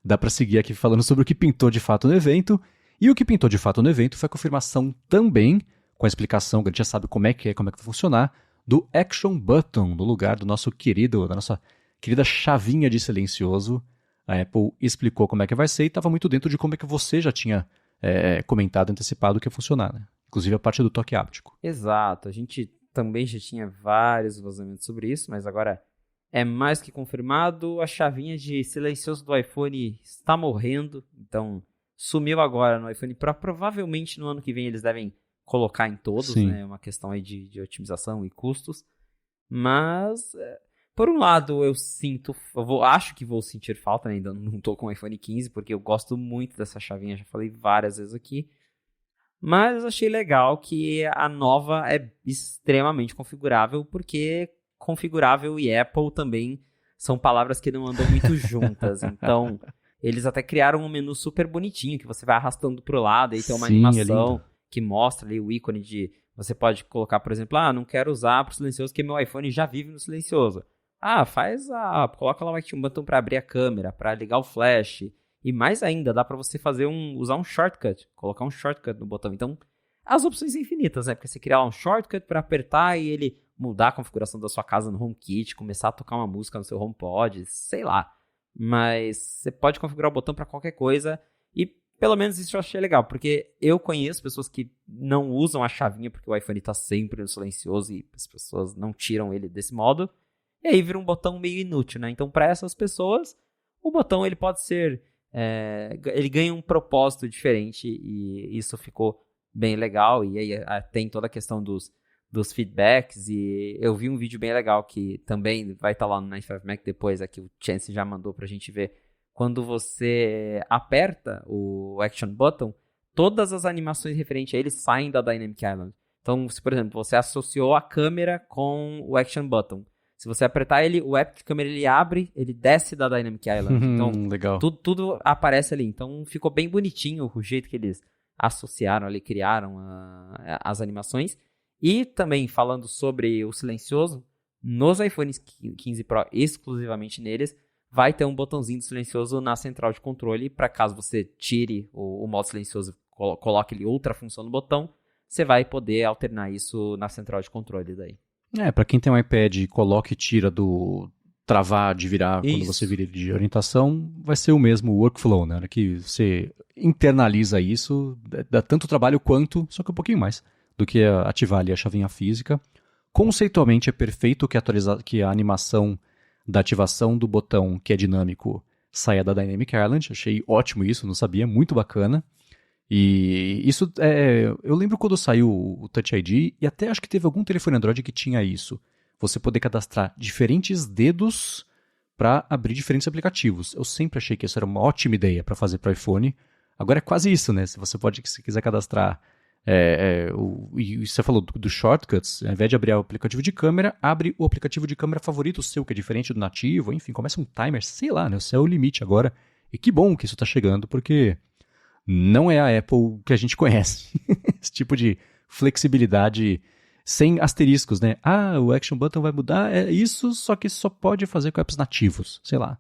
Speaker 1: Dá para seguir aqui falando sobre o que pintou de fato no evento. E o que pintou de fato no evento foi a confirmação também, com a explicação que a gente já sabe como é que vai funcionar, do Action Button, no lugar do nosso querido, da nossa querida chavinha de silencioso. A Apple explicou como é que vai ser e estava muito dentro de como é que você já tinha comentado, antecipado que ia funcionar, né? Inclusive a parte do toque áptico.
Speaker 2: Exato, a gente também já tinha vários vazamentos sobre isso, mas agora é mais que confirmado, a chavinha de silencioso do iPhone está morrendo, então sumiu agora no iPhone Pro. Provavelmente no ano que vem eles devem colocar em todos,
Speaker 1: Sim.
Speaker 2: né? É uma questão aí de otimização e custos. Mas, por um lado, acho que vou sentir falta, né? Ainda não estou com o iPhone 15, porque eu gosto muito dessa chavinha, já falei várias vezes aqui. Mas achei legal que a nova é extremamente configurável, porque configurável e Apple também são palavras que não andam muito juntas. Então, eles até criaram um menu super bonitinho, que você vai arrastando pro lado, e tem uma animação que mostra ali o ícone de... Você pode colocar, por exemplo, não quero usar pro silencioso, porque meu iPhone já vive no silencioso. Coloca lá o Action Button para abrir a câmera, para ligar o flash. E mais ainda, dá para você usar um shortcut, colocar um shortcut no botão. Então, as opções são infinitas, né? Porque você criar um shortcut para apertar e ele mudar a configuração da sua casa no HomeKit, começar a tocar uma música no seu HomePod, sei lá. Mas você pode configurar o botão para qualquer coisa e pelo menos isso eu achei legal, porque eu conheço pessoas que não usam a chavinha porque o iPhone está sempre no silencioso e as pessoas não tiram ele desse modo. E aí vira um botão meio inútil, né? Então, para essas pessoas, o botão ele pode ser... ele ganha um propósito diferente e isso ficou bem legal. E aí tem toda a questão dos feedbacks, e eu vi um vídeo bem legal que também vai estar lá no 95Mac depois, aqui o Chance já mandou pra gente ver. Quando você aperta o Action Button, todas as animações referentes a ele saem da Dynamic Island. Então, se por exemplo, você associou a câmera com o Action Button, se você apertar ele, o app de câmera ele abre, ele desce da Dynamic Island. Então,
Speaker 1: legal.
Speaker 2: Tudo aparece ali. Então, ficou bem bonitinho o jeito que eles associaram ali, criaram as animações. E também, falando sobre o silencioso, nos iPhones 15 Pro, exclusivamente neles, vai ter um botãozinho de silencioso na central de controle, para caso você tire o modo silencioso, coloque ali outra função no botão, você vai poder alternar isso na central de controle daí.
Speaker 1: Para quem tem um iPad, coloca e tira do travar, de virar, isso. Quando você vira de orientação, vai ser o mesmo workflow, né? Que você internaliza isso, dá tanto trabalho quanto, só que um pouquinho mais, do que ativar ali a chavinha física. Conceitualmente é perfeito que a animação da ativação do botão, que é dinâmico, saia da Dynamic Island. Achei ótimo isso, não sabia, muito bacana. E isso, eu lembro quando saiu o Touch ID, e até acho que teve algum telefone Android que tinha isso. Você poder cadastrar diferentes dedos para abrir diferentes aplicativos. Eu sempre achei que isso era uma ótima ideia para fazer para o iPhone. Agora é quase isso, né? Se quiser cadastrar... e você falou do shortcuts, ao invés de abrir o aplicativo de câmera, abre o aplicativo de câmera favorito seu, que é diferente do nativo. Enfim, começa um timer, sei lá, né? O céu é o limite agora. E que bom que isso está chegando, porque... não é a Apple que a gente conhece. Esse tipo de flexibilidade sem asteriscos, né? O Action Button vai mudar, é isso, só que só pode fazer com apps nativos. Sei lá.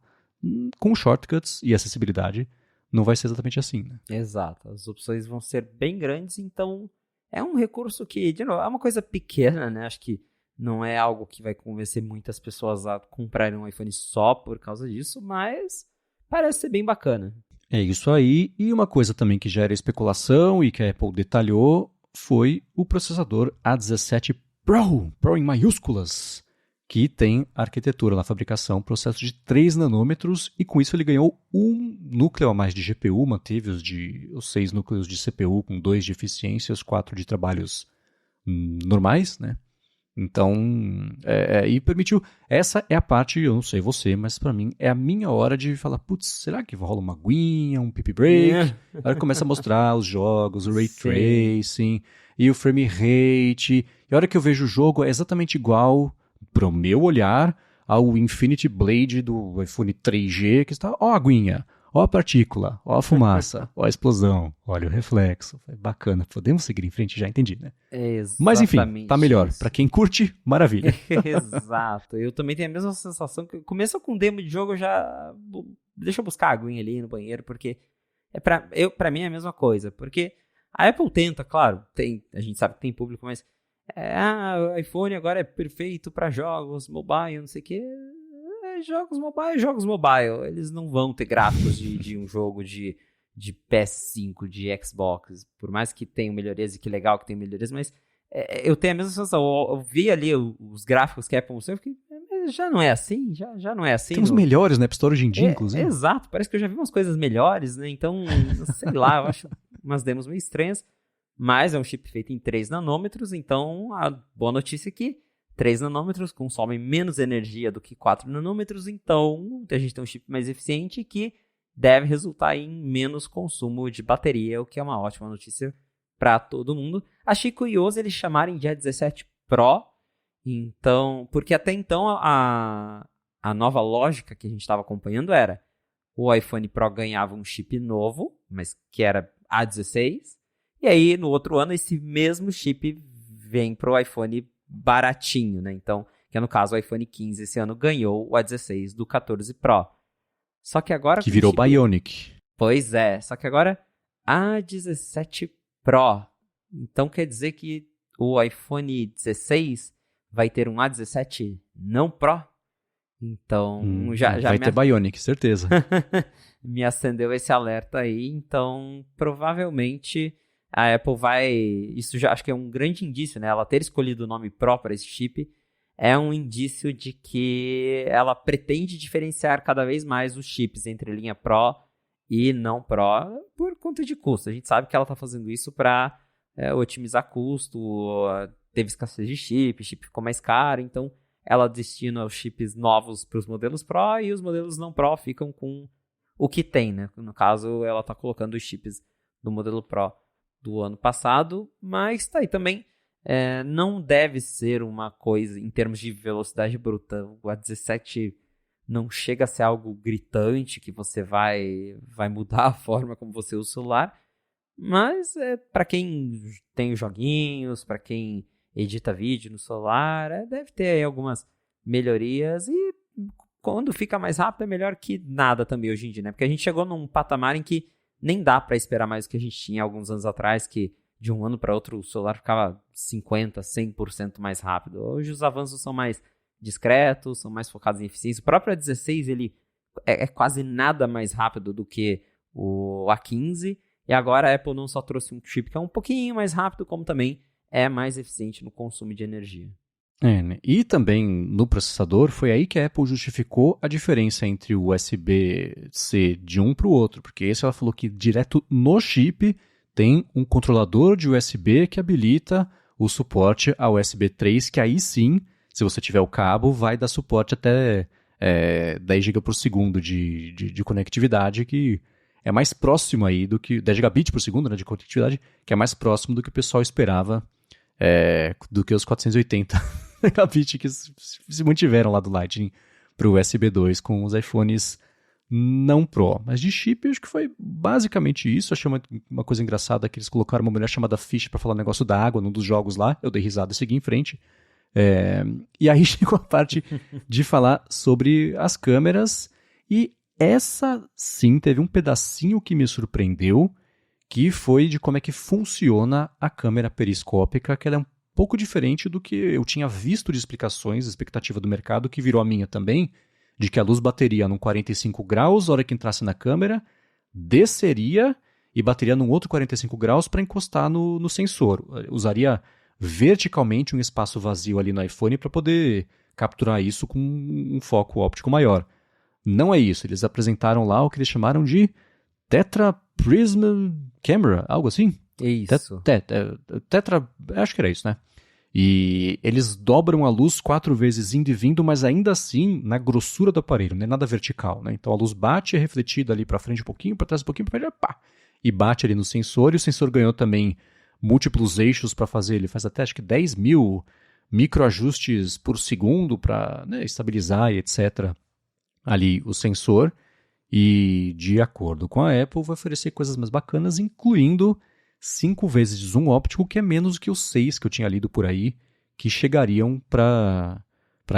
Speaker 1: Com shortcuts e acessibilidade, não vai ser exatamente assim, né?
Speaker 2: Exato. As opções vão ser bem grandes, então é um recurso que, de novo, é uma coisa pequena, né? Acho que não é algo que vai convencer muitas pessoas a comprarem um iPhone só por causa disso, mas parece ser bem bacana.
Speaker 1: É isso aí, e uma coisa também que gera especulação e que a Apple detalhou foi o processador A17 Pro em maiúsculas, que tem arquitetura na fabricação, processo de 3 nanômetros, e com isso ele ganhou um núcleo a mais de GPU, manteve os 6 núcleos de CPU com 2 de eficiências, 4 de trabalhos normais, né? Então, e permitiu. Essa é a parte, eu não sei você, mas pra mim é a minha hora de falar, putz, será que rola uma aguinha, um pipi break? Aí começa a mostrar os jogos, o ray tracing e o frame rate. E a hora que eu vejo o jogo é exatamente igual, pro meu olhar, ao Infinity Blade do iPhone 3G, que está, ó a aguinha, ó a partícula, ó a fumaça, ó a explosão, olha o reflexo. Bacana, podemos seguir em frente, já entendi, né? Mas enfim, tá melhor. Pra quem curte, maravilha.
Speaker 2: Exato. Eu também tenho a mesma sensação que começou com demo de jogo, eu já deixa eu buscar a aguinha ali no banheiro, porque pra mim é a mesma coisa. Porque a Apple tenta, claro, a gente sabe que tem público, mas o iPhone agora é perfeito pra jogos mobile, não sei o quê. Jogos mobile. Eles não vão ter gráficos de um jogo de PS5, de Xbox. Por mais que tenham melhorias, e que legal que tenham melhorias, mas eu tenho a mesma sensação. Eu vi ali os gráficos que a Apple mostrou, eu fiquei, já não é assim? Já não é assim?
Speaker 1: Tem uns melhores na App Store hoje em dia, inclusive.
Speaker 2: Exato, parece que eu já vi umas coisas melhores, né? Então, sei lá, eu acho umas demos meio estranhas. Mas é um chip feito em 3 nanômetros, então a boa notícia é que 3 nanômetros consomem menos energia do que 4 nanômetros, então a gente tem um chip mais eficiente que deve resultar em menos consumo de bateria, o que é uma ótima notícia para todo mundo. Achei curioso eles chamarem de A17 Pro, então, porque até então a nova lógica que a gente estava acompanhando era o iPhone Pro ganhava um chip novo, mas que era A16, e aí no outro ano esse mesmo chip vem para o iPhone baratinho, né? Então, que é no caso o iPhone 15 esse ano ganhou o A16 do 14 Pro. Só que agora...
Speaker 1: Que virou Bionic.
Speaker 2: Pois é, só que agora A17 Pro. Então quer dizer que o iPhone 16 vai ter um A17 não Pro? Então já
Speaker 1: vai ter Bionic, certeza.
Speaker 2: Me acendeu esse alerta aí, então provavelmente a Apple vai... Isso já acho que é um grande indício, né? Ela ter escolhido o nome Pro para esse chip é um indício de que ela pretende diferenciar cada vez mais os chips entre linha Pro e não Pro por conta de custo. A gente sabe que ela está fazendo isso para otimizar custo, teve escassez de chip ficou mais caro, então ela destina os chips novos para os modelos Pro e os modelos não Pro ficam com o que tem, né? No caso, ela está colocando os chips do modelo Pro do ano passado, mas tá aí também. Não deve ser uma coisa em termos de velocidade bruta. O A17 não chega a ser algo gritante que você vai mudar a forma como você usa o celular, mas para quem tem os joguinhos, para quem edita vídeo no celular, deve ter aí algumas melhorias, e quando fica mais rápido é melhor que nada também hoje em dia, né? Porque a gente chegou num patamar em que nem dá para esperar mais do que a gente tinha alguns anos atrás, que de um ano para outro o celular ficava 50%, 100% mais rápido. Hoje os avanços são mais discretos, são mais focados em eficiência. O próprio A16 ele é quase nada mais rápido do que o A15, e agora a Apple não só trouxe um chip que é um pouquinho mais rápido, como também é mais eficiente no consumo de energia.
Speaker 1: Né? E também no processador, foi aí que a Apple justificou a diferença entre o USB-C de um para o outro, porque esse ela falou que direto no chip tem um controlador de USB que habilita o suporte ao USB 3, que aí sim, se você tiver o cabo, vai dar suporte até 10 GB por segundo de conectividade, que é mais próximo aí do que 10 gigabits por segundo, né, de conectividade, que é mais próximo do que o pessoal esperava, do que os 480 megabits que se mantiveram lá do Lightning para o USB 2 com os iPhones não Pro. Mas de chip, eu acho que foi basicamente isso. Achei uma coisa engraçada que eles colocaram uma mulher chamada Fish para falar o negócio da água num dos jogos lá. Eu dei risada e segui em frente. E aí chegou a parte de falar sobre as câmeras, e essa sim teve um pedacinho que me surpreendeu, que foi de como é que funciona a câmera periscópica, que ela é um pouco diferente do que eu tinha visto de explicações, expectativa do mercado, que virou a minha também, de que a luz bateria num 45 graus, a hora que entrasse na câmera, desceria e bateria num outro 45 graus para encostar no sensor. Usaria verticalmente um espaço vazio ali no iPhone para poder capturar isso com um foco óptico maior. Não é isso, eles apresentaram lá o que eles chamaram de Tetra Prism Camera, algo assim?
Speaker 2: Isso.
Speaker 1: Tetra, acho que era isso, né? E eles dobram a luz 4 vezes indo e vindo, mas ainda assim na grossura do aparelho, não é nada vertical, né? Então a luz bate, é refletida ali para frente um pouquinho, para trás um pouquinho, para frente, pá, e bate ali no sensor. E o sensor ganhou também múltiplos eixos para fazer, ele faz até acho que 10 mil microajustes por segundo para, né, estabilizar e etc. ali o sensor. E de acordo com a Apple, vai oferecer coisas mais bacanas, incluindo 5 vezes de zoom óptico, que é menos que os 6 que eu tinha lido por aí, que chegariam para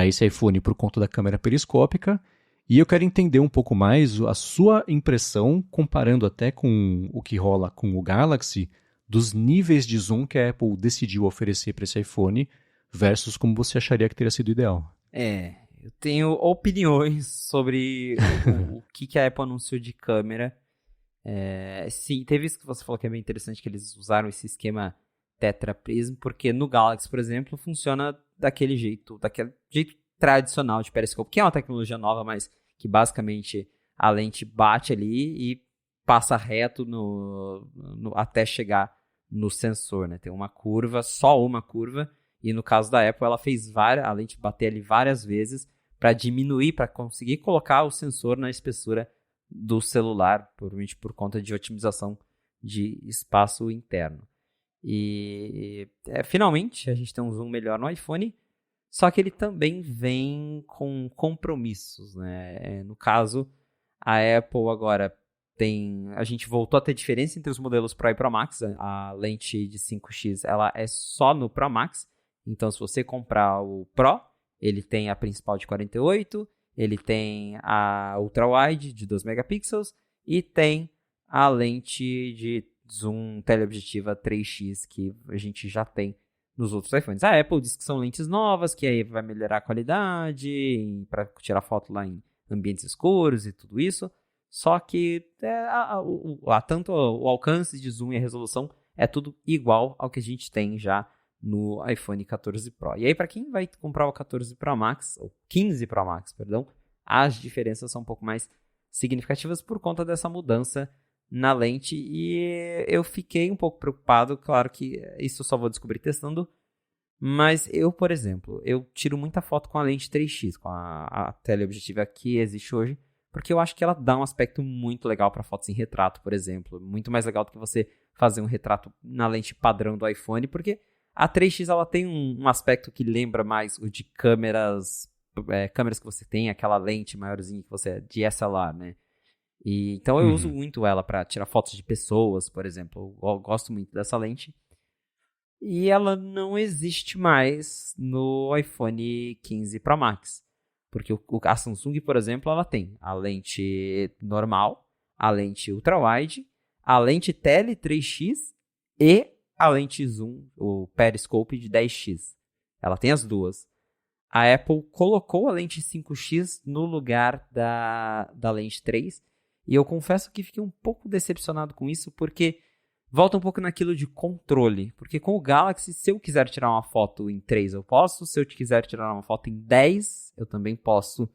Speaker 1: esse iPhone por conta da câmera periscópica. E eu quero entender um pouco mais a sua impressão, comparando até com o que rola com o Galaxy, dos níveis de zoom que a Apple decidiu oferecer para esse iPhone, versus como você acharia que teria sido ideal.
Speaker 2: Eu tenho opiniões sobre o que a Apple anunciou de câmera. Sim, teve isso que você falou que é bem interessante, que eles usaram esse esquema Tetra Prism, porque no Galaxy, por exemplo, funciona daquele jeito tradicional de periscópio, que é uma tecnologia nova, mas que basicamente a lente bate ali e passa reto até chegar no sensor, né? Tem uma curva, só uma curva, e no caso da Apple ela fez a lente bater ali várias vezes para diminuir, para conseguir colocar o sensor na espessura do celular, provavelmente por conta de otimização de espaço interno. E finalmente a gente tem um zoom melhor no iPhone, só que ele também vem com compromissos, né? No caso, a Apple agora a gente voltou a ter diferença entre os modelos Pro e Pro Max. A lente de 5x ela é só no Pro Max, então se você comprar o Pro, ele tem a principal de 48, ele tem a Ultra Wide de 2 megapixels e tem a lente de zoom teleobjetiva 3x que a gente já tem nos outros iPhones. A Apple diz que são lentes novas, que aí vai melhorar a qualidade para tirar foto lá em ambientes escuros e tudo isso. Só que tanto o alcance de zoom e a resolução é tudo igual ao que a gente tem já no iPhone 14 Pro. E aí, para quem vai comprar o 14 Pro Max, ou 15 Pro Max, perdão, as diferenças são um pouco mais significativas por conta dessa mudança na lente. E eu fiquei um pouco preocupado, claro que isso eu só vou descobrir testando, mas eu, por exemplo, eu tiro muita foto com a lente 3x, com a teleobjetiva que existe hoje, porque eu acho que ela dá um aspecto muito legal para fotos em retrato, por exemplo. Muito mais legal do que você fazer um retrato na lente padrão do iPhone, porque a 3x ela tem um aspecto que lembra mais o de câmeras que você tem, aquela lente maiorzinha que você de DSLR, né? Então eu uso muito ela para tirar fotos de pessoas, por exemplo. Eu gosto muito dessa lente. E ela não existe mais no iPhone 15 Pro Max. Porque a Samsung, por exemplo, ela tem a lente normal, a lente ultra-wide, a lente tele 3x e a lente zoom, o periscope de 10x. Ela tem as duas. A Apple colocou a lente 5x no lugar da lente 3. E eu confesso que fiquei um pouco decepcionado com isso, porque volta um pouco naquilo de controle. Porque com o Galaxy, se eu quiser tirar uma foto em 3, eu posso. Se eu quiser tirar uma foto em 10, eu também posso.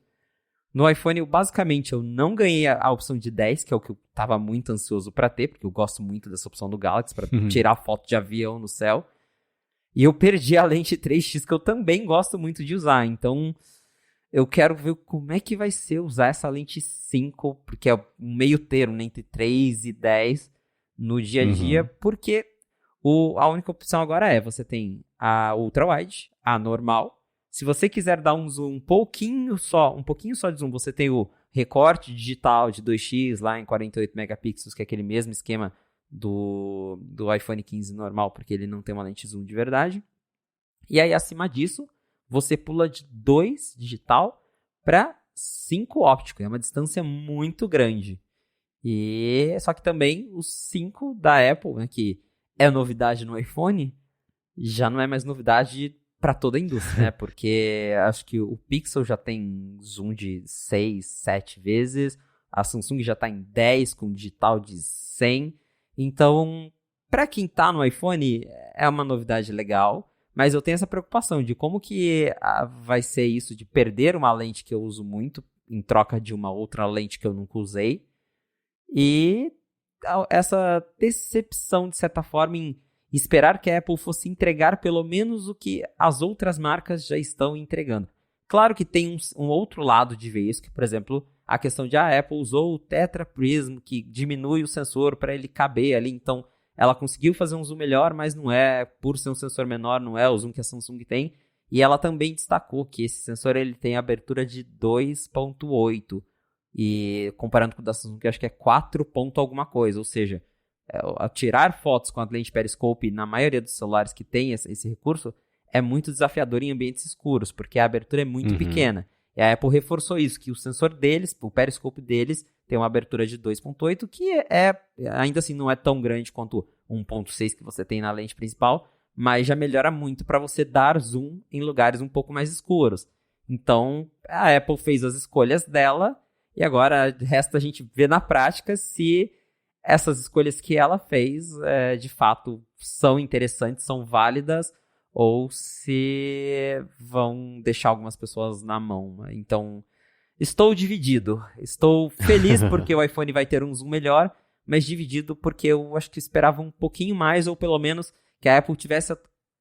Speaker 2: No iPhone, eu não ganhei a opção de 10, que é o que eu estava muito ansioso para ter, porque eu gosto muito dessa opção do Galaxy, para tirar foto de avião no céu. E eu perdi a lente 3x, que eu também gosto muito de usar. Então, eu quero ver como é que vai ser usar essa lente 5, porque é um meio termo entre 3 e 10 no dia a dia, porque a única opção agora você tem a ultra-wide, a normal. Se você quiser dar um zoom um pouquinho só de zoom, você tem o recorte digital de 2x lá em 48 megapixels, que é aquele mesmo esquema do iPhone 15 normal, porque ele não tem uma lente zoom de verdade. E aí, acima disso, você pula de 2 digital para 5 óptico. É uma distância muito grande. Só que também o 5 da Apple, né, que é novidade no iPhone, já não é mais novidade para toda a indústria, né? Porque acho que o Pixel já tem zoom de 6, 7 vezes. A Samsung já está em 10 com digital de 100. Então, para quem está no iPhone, é uma novidade legal. Mas eu tenho essa preocupação de como que vai ser isso de perder uma lente que eu uso muito em troca de uma outra lente que eu nunca usei. E essa decepção, de certa forma, em esperar que a Apple fosse entregar pelo menos o que as outras marcas já estão entregando. Claro que tem um outro lado de ver isso, que, por exemplo, a questão de a Apple usou o Tetra Prism, que diminui o sensor para ele caber ali, então ela conseguiu fazer um zoom melhor, mas não é, por ser um sensor menor, não é o zoom que a Samsung tem. E ela também destacou que esse sensor ele tem abertura de 2.8, e comparando com o da Samsung, que acho que é 4 ponto alguma coisa, ou seja, ao tirar fotos com a lente periscope na maioria dos celulares que tem esse recurso, é muito desafiador em ambientes escuros, porque a abertura é muito pequena. E a Apple reforçou isso, que o sensor deles, o periscope deles, tem uma abertura de 2.8, que ainda assim não é tão grande quanto 1.6 que você tem na lente principal, mas já melhora muito para você dar zoom em lugares um pouco mais escuros. Então, a Apple fez as escolhas dela, e agora resta a gente ver na prática se essas escolhas que ela fez, de fato, são interessantes, são válidas, ou se vão deixar algumas pessoas na mão. Então, estou dividido. Estou feliz porque o iPhone vai ter um zoom melhor, mas dividido porque eu acho que esperava um pouquinho mais, ou pelo menos que a Apple tivesse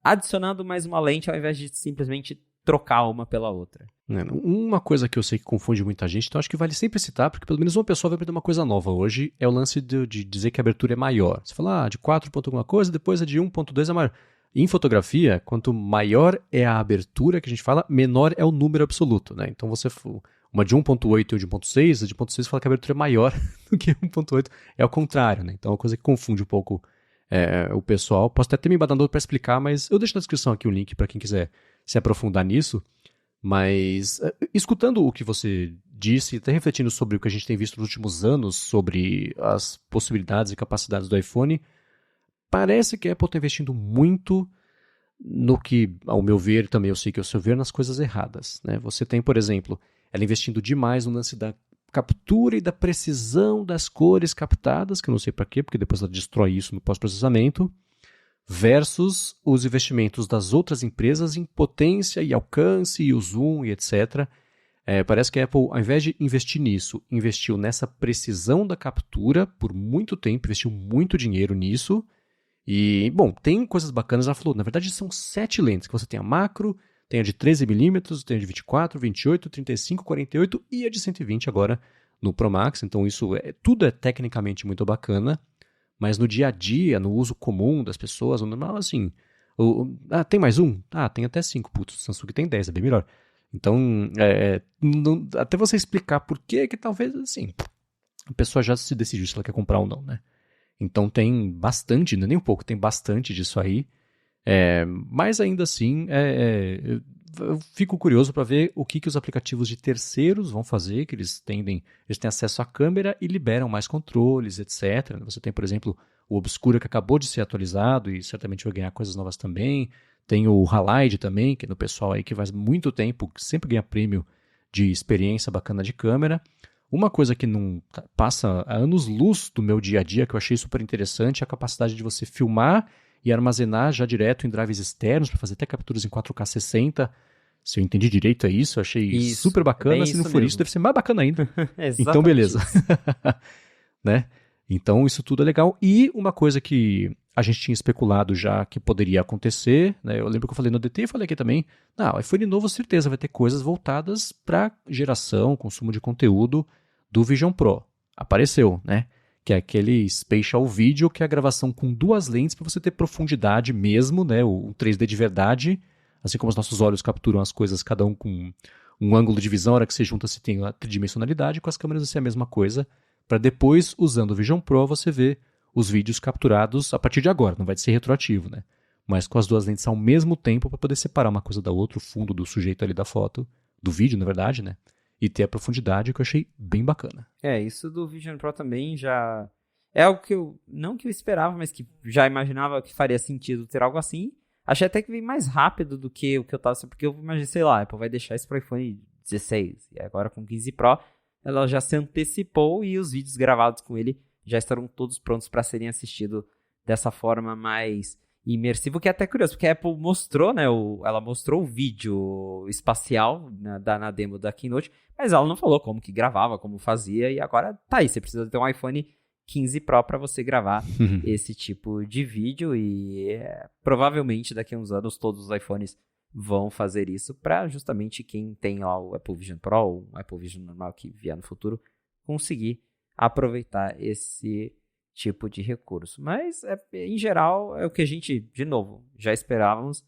Speaker 2: adicionado mais uma lente ao invés de simplesmente trocar uma pela outra.
Speaker 1: Uma coisa que eu sei que confunde muita gente, então acho que vale sempre citar, porque pelo menos uma pessoa vai aprender uma coisa nova hoje, é o lance de dizer que a abertura é maior. Você fala, de 4 ponto alguma coisa, depois a de 1.2 é maior. Em fotografia, quanto maior é a abertura que a gente fala, menor é o número absoluto, né? Então uma de 1.8 e de 1.6, a de 1.6 fala que a abertura é maior do que 1.8, é o contrário, né? Então é uma coisa que confunde um pouco o pessoal. Posso até ter me embadado para explicar, mas eu deixo na descrição aqui o link para quem quiser se aprofundar nisso. Mas, escutando o que você disse, e até refletindo sobre o que a gente tem visto nos últimos anos, sobre as possibilidades e capacidades do iPhone, parece que a Apple está investindo muito no que, ao meu ver, também eu sei que é o seu ver, nas coisas erradas, né? Você tem, por exemplo, ela investindo demais no lance da captura e da precisão das cores captadas, que eu não sei para quê, porque depois ela destrói isso no pós-processamento, versus os investimentos das outras empresas em potência e alcance e o zoom e etc. Parece que a Apple, ao invés de investir nisso, investiu nessa precisão da captura por muito tempo, investiu muito dinheiro nisso. E, bom, tem coisas bacanas, ela falou, na verdade são 7 lentes, que você tem a macro, tem a de 13mm, tem a de 24, 28, 35, 48 e a de 120 agora no Pro Max, então isso tudo é tecnicamente muito bacana, mas no dia a dia, no uso comum das pessoas, no normal, assim, tem mais um? Tem até 5, putz, o Samsung tem 10, é bem melhor. Então, até você explicar por que talvez, assim, a pessoa já se decidiu se ela quer comprar ou não, né? Então tem bastante, não é nem um pouco, tem bastante disso aí. Mas ainda assim, eu fico curioso para ver o que os aplicativos de terceiros vão fazer, que eles têm acesso à câmera e liberam mais controles, etc. Você tem, por exemplo, o Obscura, que acabou de ser atualizado e certamente vai ganhar coisas novas também. Tem o Halide também, que é no pessoal aí que faz muito tempo, que sempre ganha prêmio de experiência bacana de câmera. Uma coisa que não passa a anos-luz do meu dia a dia, que eu achei super interessante, é a capacidade de você filmar e armazenar já direto em drives externos, para fazer até capturas em 4K 60. Se eu entendi direito é isso, eu achei super bacana. Se não for isso, deve ser mais bacana ainda. Então, beleza. Né? Então, isso tudo é legal. E uma coisa que a gente tinha especulado já que poderia acontecer, né? Eu lembro que eu falei no DT e falei aqui também, o iPhone novo certeza vai ter coisas voltadas para geração, consumo de conteúdo do Vision Pro. Apareceu, né? Que é aquele Spatial Video, que é a gravação com 2 lentes para você ter profundidade mesmo, né? O 3D de verdade, assim como os nossos olhos capturam as coisas, cada um com um ângulo de visão, a hora que você junta você tem a tridimensionalidade, com as câmeras vai ser a mesma coisa, para depois, usando o Vision Pro, você ver os vídeos capturados a partir de agora, não vai ser retroativo, né? Mas com as 2 lentes ao mesmo tempo para poder separar uma coisa da outra, o fundo do sujeito ali da foto, do vídeo, na verdade, né? E ter a profundidade que eu achei bem bacana.
Speaker 2: Isso do Vision Pro também já é algo que não que eu esperava, mas que já imaginava que faria sentido ter algo assim. Achei até que veio mais rápido do que o que eu tava, porque eu imaginei, sei lá, a Apple vai deixar isso pro iPhone 16, e agora com 15 Pro, ela já se antecipou e os vídeos gravados com ele já estarão todos prontos para serem assistidos dessa forma mais imersiva, o que é até curioso, porque a Apple mostrou, né, ela mostrou o vídeo espacial na demo da Keynote, mas ela não falou como que gravava, como fazia, e agora tá aí, você precisa ter um iPhone 15 Pro para você gravar esse tipo de vídeo e provavelmente daqui a uns anos todos os iPhones vão fazer isso para justamente quem tem lá o Apple Vision Pro ou o Apple Vision normal que vier no futuro conseguir aproveitar esse tipo de recurso. Mas, em geral, é o que a gente, de novo, já esperávamos,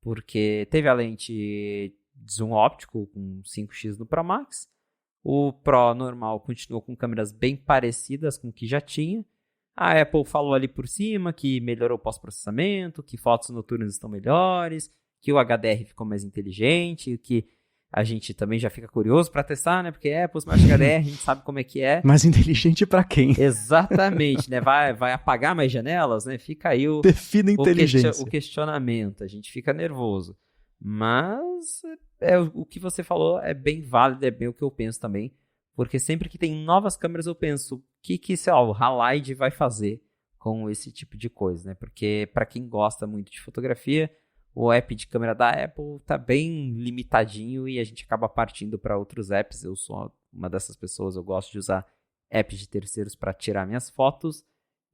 Speaker 2: porque teve a lente zoom óptico com 5x no Pro Max, o Pro normal continuou com câmeras bem parecidas com o que já tinha. A Apple falou ali por cima que melhorou o pós-processamento, que fotos noturnas estão melhores, que o HDR ficou mais inteligente, que a gente também já fica curioso para testar, né? Porque Apple Smart HDR, a gente sabe como é que é.
Speaker 1: Mais inteligente para quem?
Speaker 2: Exatamente, né? Vai apagar mais janelas, né? Fica aí
Speaker 1: Defina inteligência.
Speaker 2: o questionamento. A gente fica nervoso. Mas o que você falou é bem válido, é bem o que eu penso também. Porque sempre que tem novas câmeras eu penso, o que sei lá, o Halide vai fazer com esse tipo de coisa, né? Porque para quem gosta muito de fotografia, o app de câmera da Apple tá bem limitadinho e a gente acaba partindo para outros apps. Eu sou uma dessas pessoas, eu gosto de usar apps de terceiros para tirar minhas fotos.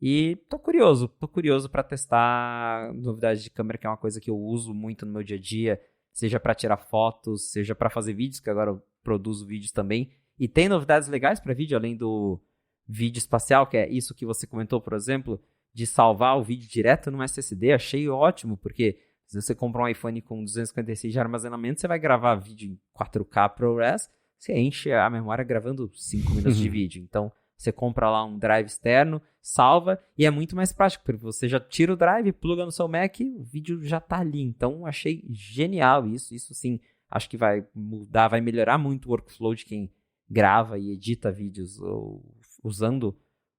Speaker 2: E tô curioso para testar novidades de câmera, que é uma coisa que eu uso muito no meu dia a dia, seja para tirar fotos, seja para fazer vídeos, que agora eu produzo vídeos também. E tem novidades legais para vídeo, além do vídeo espacial, que é isso que você comentou, por exemplo, de salvar o vídeo direto no SSD. Achei ótimo, porque se você comprar um iPhone com 256 de armazenamento, você vai gravar vídeo em 4K ProRes, você enche a memória gravando 5 minutos de vídeo. Então, você compra lá um drive externo, salva, e é muito mais prático, porque você já tira o drive, pluga no seu Mac, o vídeo já tá ali. Então, achei genial isso. Isso sim, acho que vai mudar, vai melhorar muito o workflow de quem grava e edita vídeos usando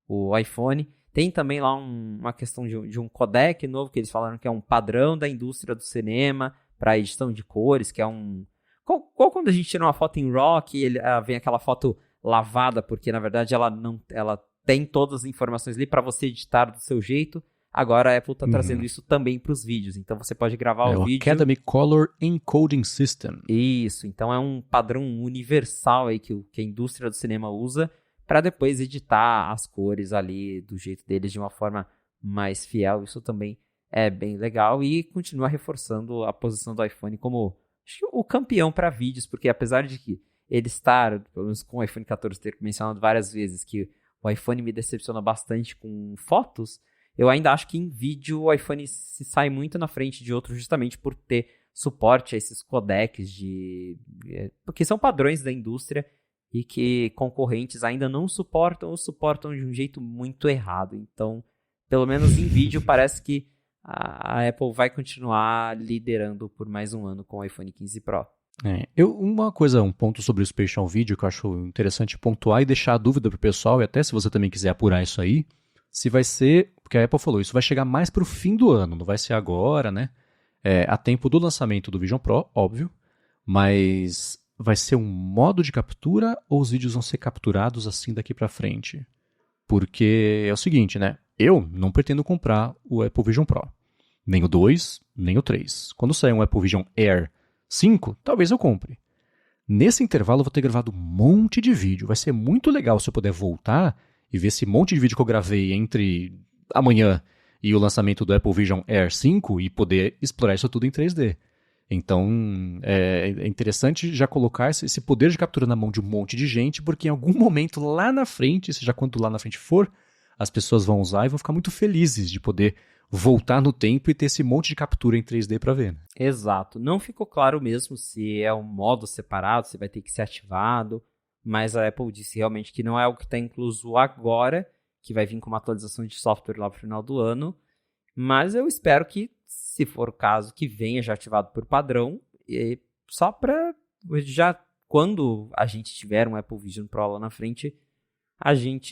Speaker 2: o iPhone. Tem também lá uma questão de um codec novo, que eles falaram que é um padrão da indústria do cinema para edição de cores, que é um... Qual quando a gente tira uma foto em RAW, que vem aquela foto lavada, porque na verdade ela tem todas as informações ali para você editar do seu jeito. Agora a Apple está trazendo isso também para os vídeos. Então você pode gravar o vídeo...
Speaker 1: Academy Color Encoding System.
Speaker 2: Isso, então é um padrão universal aí que a indústria do cinema usa para depois editar as cores ali do jeito deles de uma forma mais fiel. Isso também é bem legal e continua reforçando a posição do iPhone como acho que o campeão para vídeos, porque apesar de que ele estar, pelo menos com o iPhone 14, ter mencionado várias vezes que o iPhone me decepciona bastante com fotos, eu ainda acho que em vídeo o iPhone se sai muito na frente de outros justamente por ter suporte a esses codecs porque são padrões da indústria e que concorrentes ainda não suportam ou suportam de um jeito muito errado. Então, pelo menos em vídeo, parece que a Apple vai continuar liderando por mais um ano com o iPhone 15 Pro.
Speaker 1: Um ponto sobre o Spatial Video que eu acho interessante pontuar e deixar a dúvida para o pessoal, e até se você também quiser apurar isso aí, se vai ser, porque a Apple falou, isso vai chegar mais para o fim do ano, não vai ser agora, né? A tempo do lançamento do Vision Pro, óbvio, mas vai ser um modo de captura ou os vídeos vão ser capturados assim daqui para frente? Porque é o seguinte, né? Eu não pretendo comprar o Apple Vision Pro, nem o 2, nem o 3. Quando sair um Apple Vision Air 5, talvez eu compre. Nesse intervalo eu vou ter gravado um monte de vídeo, vai ser muito legal se eu puder voltar e ver esse monte de vídeo que eu gravei entre amanhã e o lançamento do Apple Vision Air 5 e poder explorar isso tudo em 3D. Então, é interessante já colocar esse poder de captura na mão de um monte de gente, porque em algum momento lá na frente, seja quando lá na frente for, as pessoas vão usar e vão ficar muito felizes de poder voltar no tempo e ter esse monte de captura em 3D para ver. Né?
Speaker 2: Exato. Não ficou claro mesmo se é um modo separado, se vai ter que ser ativado, mas a Apple disse realmente que não é algo que está incluso agora, que vai vir com uma atualização de software lá para o final do ano, mas eu espero que, se for o caso, que venha já ativado por padrão, e só para já quando a gente tiver um Apple Vision Pro lá na frente,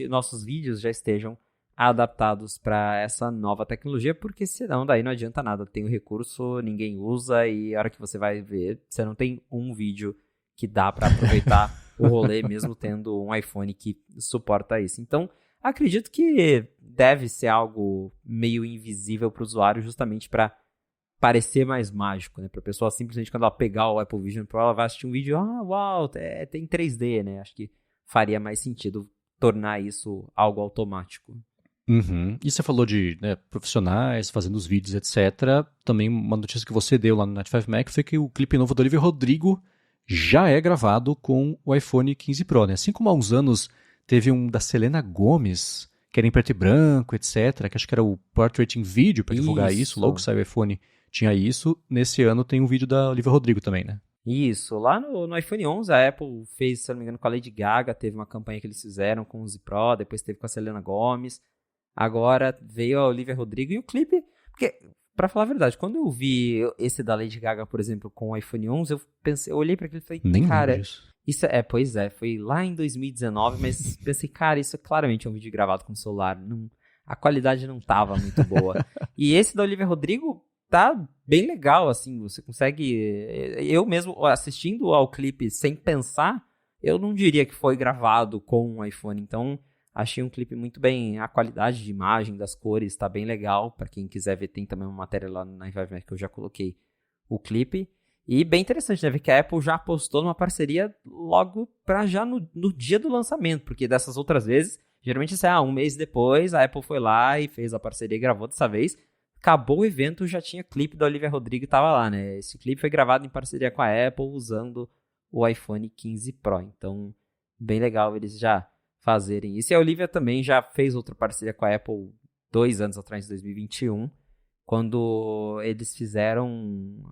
Speaker 2: nossos vídeos já estejam adaptados para essa nova tecnologia, porque senão daí não adianta nada, tem o recurso, ninguém usa e a hora que você vai ver, você não tem um vídeo que dá para aproveitar o rolê mesmo tendo um iPhone que suporta isso. Então, acredito que deve ser algo meio invisível para o usuário, justamente para parecer mais mágico, né? Para a pessoa simplesmente, quando ela pegar o Apple Vision Pro, ela vai assistir um vídeo, uau, tem 3D, né? Acho que faria mais sentido tornar isso algo automático.
Speaker 1: Uhum. E você falou de profissionais fazendo os vídeos, etc. Também uma notícia que você deu lá no Night 5 Mac foi que o clipe novo do Olivia Rodrigo já é gravado com o iPhone 15 Pro, né? Assim como há uns anos teve um da Selena Gomez, que era em preto e branco, etc., que acho que era o Portrait in Video para divulgar isso, logo que saiu o iPhone tinha isso. Nesse ano tem um vídeo da Olivia Rodrigo também, né?
Speaker 2: Isso, lá no iPhone 11 a Apple fez, se eu não me engano, com a Lady Gaga, teve uma campanha que eles fizeram com o Z Pro, depois teve com a Selena Gomez. Agora veio a Olivia Rodrigo e o clipe, porque, pra falar a verdade, quando eu vi esse da Lady Gaga, por exemplo, com o iPhone 11, eu olhei pra aquilo e falei,
Speaker 1: Nem
Speaker 2: cara,
Speaker 1: disso.
Speaker 2: isso pois é, foi lá em 2019, mas pensei, cara, isso é claramente um vídeo gravado com celular, a qualidade não tava muito boa. E esse da Olivia Rodrigo tá bem legal, assim, você consegue, eu mesmo assistindo ao clipe sem pensar, eu não diria que foi gravado com um iPhone, então achei um clipe muito bem, a qualidade de imagem, das cores, tá bem legal. Pra quem quiser ver, tem também uma matéria lá no Night 5 Mac que eu já coloquei o clipe. E bem interessante, né? Ver que a Apple já apostou numa parceria logo pra já no dia do lançamento. Porque dessas outras vezes, geralmente isso um mês depois, a Apple foi lá e fez a parceria e gravou. Dessa vez, acabou o evento, já tinha clipe da Olivia Rodrigo e tava lá, né? Esse clipe foi gravado em parceria com a Apple, usando o iPhone 15 Pro. Então, bem legal eles já fazerem isso. E a Olivia também já fez outra parceria com a Apple 2 anos atrás, em 2021, quando eles fizeram...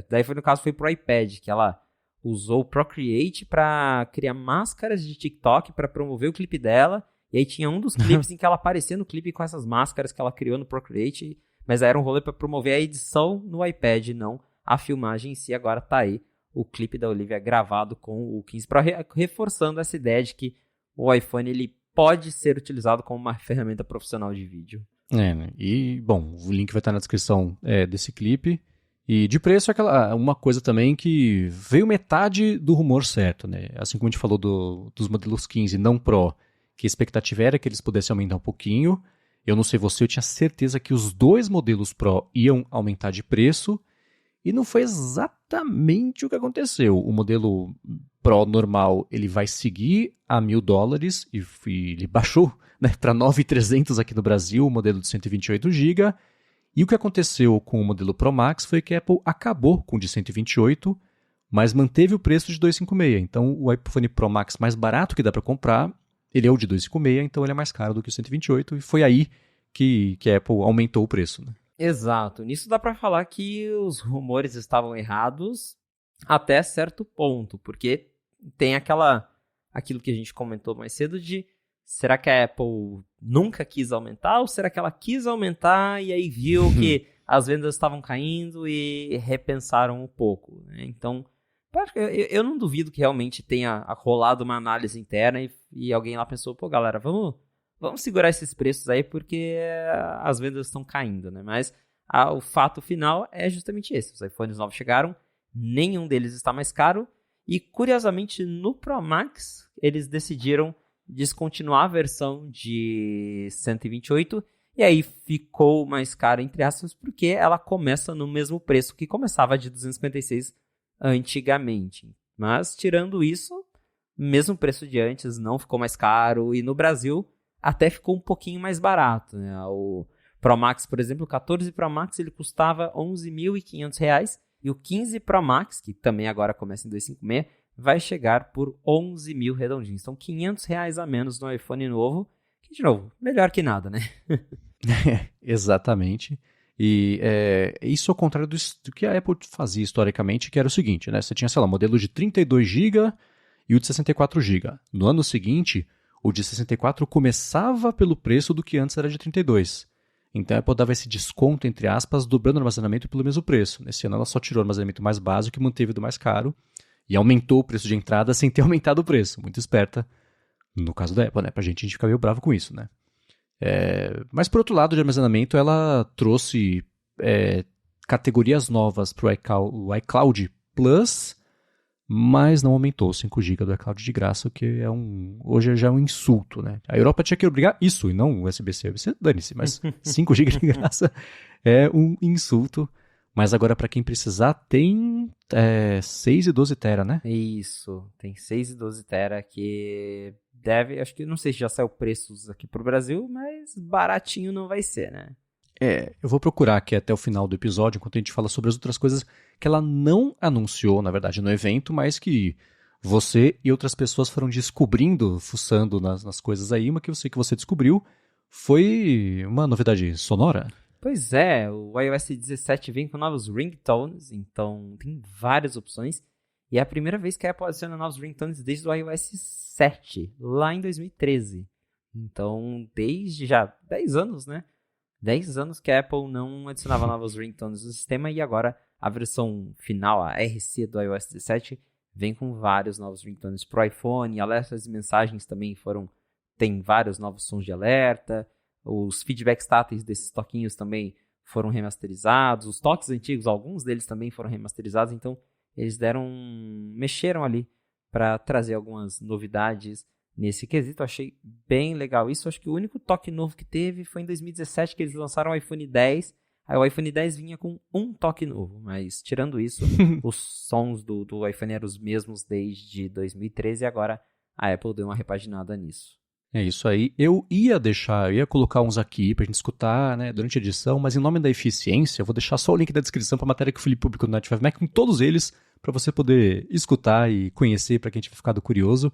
Speaker 2: Daí no caso foi pro iPad, que ela usou o Procreate para criar máscaras de TikTok para promover o clipe dela. E aí tinha um dos clipes em que ela aparecia no clipe com essas máscaras que ela criou no Procreate, mas aí era um rolê para promover a edição no iPad, não a filmagem em si. Agora tá aí o clipe da Olivia gravado com o 15 Pro, reforçando essa ideia de que o iPhone ele pode ser utilizado como uma ferramenta profissional de vídeo.
Speaker 1: Né? E, bom, o link vai estar na descrição desse clipe. E de preço, uma coisa também que veio metade do rumor certo, né? Assim como a gente falou dos modelos 15 não Pro, que a expectativa era que eles pudessem aumentar um pouquinho. Eu não sei você, eu tinha certeza que os dois modelos Pro iam aumentar de preço. E não foi exatamente o que aconteceu. O modelo Pro normal, ele vai seguir a $1.000 e ele baixou, né, para 9.300 aqui no Brasil, o modelo de 128 GB. E o que aconteceu com o modelo Pro Max foi que a Apple acabou com o de 128, mas manteve o preço de 256. Então o iPhone Pro Max mais barato que dá para comprar, ele é o de 256, então ele é mais caro do que o 128. E foi aí que a Apple aumentou o preço, né?
Speaker 2: Exato. Nisso dá pra falar que os rumores estavam errados até certo ponto, porque tem aquilo que a gente comentou mais cedo de será que a Apple nunca quis aumentar ou será que ela quis aumentar e aí viu que as vendas estavam caindo e repensaram um pouco, né? Então, eu não duvido que realmente tenha rolado uma análise interna e alguém lá pensou, pô, galera, vamos segurar esses preços aí porque as vendas estão caindo, né? Mas o fato final é justamente esse. Os iPhones novos chegaram, nenhum deles está mais caro. E, curiosamente, no Pro Max, eles decidiram descontinuar a versão de 128. E aí ficou mais cara, entre aspas, porque ela começa no mesmo preço que começava de 256 antigamente. Mas, tirando isso, mesmo preço de antes, não ficou mais caro. E no Brasil até ficou um pouquinho mais barato, né? O Pro Max, por exemplo, o 14 Pro Max, ele custava R$ 11.500 e o 15 Pro Max, que também agora começa em 256, vai chegar por 11 mil redondinhos. Então, R$500 a menos no iPhone novo, que, de novo, melhor que nada, né?
Speaker 1: Exatamente. E isso ao contrário do que a Apple fazia historicamente, que era o seguinte, né? Você tinha, sei lá, modelo de 32 GB e o de 64 GB. No ano seguinte, o de 64 começava pelo preço do que antes era de 32. Então a Apple dava esse desconto, entre aspas, dobrando o armazenamento pelo mesmo preço. Nesse ano ela só tirou o armazenamento mais básico e manteve do mais caro. E aumentou o preço de entrada sem ter aumentado o preço. Muito esperta, no caso da Apple, né? A gente fica meio bravo com isso, né? Mas por outro lado, de armazenamento, ela trouxe categorias novas para o iCloud Plus, mas não aumentou 5 GB do iCloud de graça, o que hoje já é um insulto, né? A Europa tinha que obrigar isso, e não o USB-C. Dane-se, mas 5 GB de graça é um insulto. Mas agora, para quem precisar, tem 6 e 12 tera, né?
Speaker 2: Isso, tem 6 e 12 tera que deve, acho que não sei se já saiu preços aqui pro Brasil, mas baratinho não vai ser, né?
Speaker 1: Eu vou procurar aqui até o final do episódio, enquanto a gente fala sobre as outras coisas que ela não anunciou, na verdade, no evento, mas que você e outras pessoas foram descobrindo, fuçando nas coisas aí. Uma que eu sei que você descobriu foi uma novidade sonora.
Speaker 2: Pois é, o iOS 17 vem com novos ringtones, então tem várias opções. E é a primeira vez que a Apple adiciona novos ringtones desde o iOS 7, lá em 2013. Então, desde já 10 anos, né? 10 anos que a Apple não adicionava novos ringtones no sistema e agora a versão final, a RC do iOS 17, vem com vários novos ringtones pro iPhone. Alertas e mensagens também tem vários novos sons de alerta. Os feedbacks táteis desses toquinhos também foram remasterizados. Os toques antigos, alguns deles também foram remasterizados. Então, eles mexeram ali para trazer algumas novidades nesse quesito. Eu achei bem legal isso. Acho que o único toque novo que teve foi em 2017, que eles lançaram o iPhone X. Aí o iPhone X vinha com um toque novo. Mas, tirando isso, os sons do iPhone eram os mesmos desde 2013. E agora a Apple deu uma repaginada nisso.
Speaker 1: É isso aí. Eu ia colocar uns aqui pra gente escutar, né, durante a edição, mas em nome da eficiência, eu vou deixar só o link da descrição pra matéria que o Felipe publicou no 95Mac com todos eles, pra você poder escutar e conhecer, pra quem tiver ficado curioso.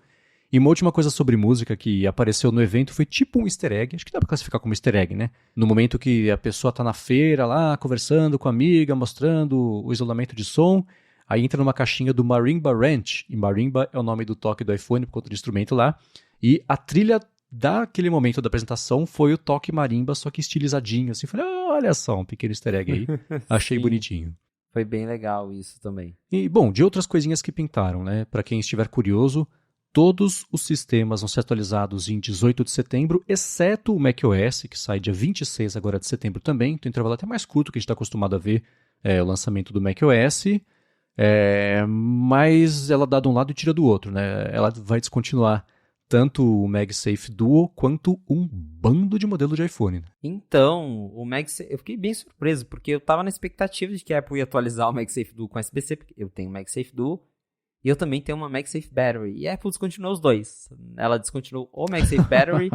Speaker 1: E uma última coisa sobre música que apareceu no evento foi tipo um easter egg, acho que dá pra classificar como easter egg, né? No momento que a pessoa tá na feira lá, conversando com a amiga, mostrando o isolamento de som, aí entra numa caixinha do Marimba Ranch, e Marimba é o nome do toque do iPhone, por conta do instrumento lá. E a trilha daquele momento da apresentação foi o toque marimba, só que estilizadinho, assim. Falei, olha só, um pequeno easter egg aí. Achei bonitinho.
Speaker 2: Foi bem legal isso também.
Speaker 1: E, bom, de outras coisinhas que pintaram, né? Para quem estiver curioso, todos os sistemas vão ser atualizados em 18 de setembro, exceto o macOS, que sai dia 26 agora de setembro também. Tem um intervalo até mais curto que a gente está acostumado a ver o lançamento do macOS. Mas ela dá de um lado e tira do outro, né? Ela vai descontinuar tanto o MagSafe Duo quanto um bando de modelo de iPhone.
Speaker 2: Então, o MagSafe, eu fiquei bem surpreso, porque eu tava na expectativa de que a Apple ia atualizar o MagSafe Duo com USB-C, porque eu tenho o MagSafe Duo e eu também tenho uma MagSafe Battery. E a Apple descontinuou os dois. Ela descontinuou o MagSafe Battery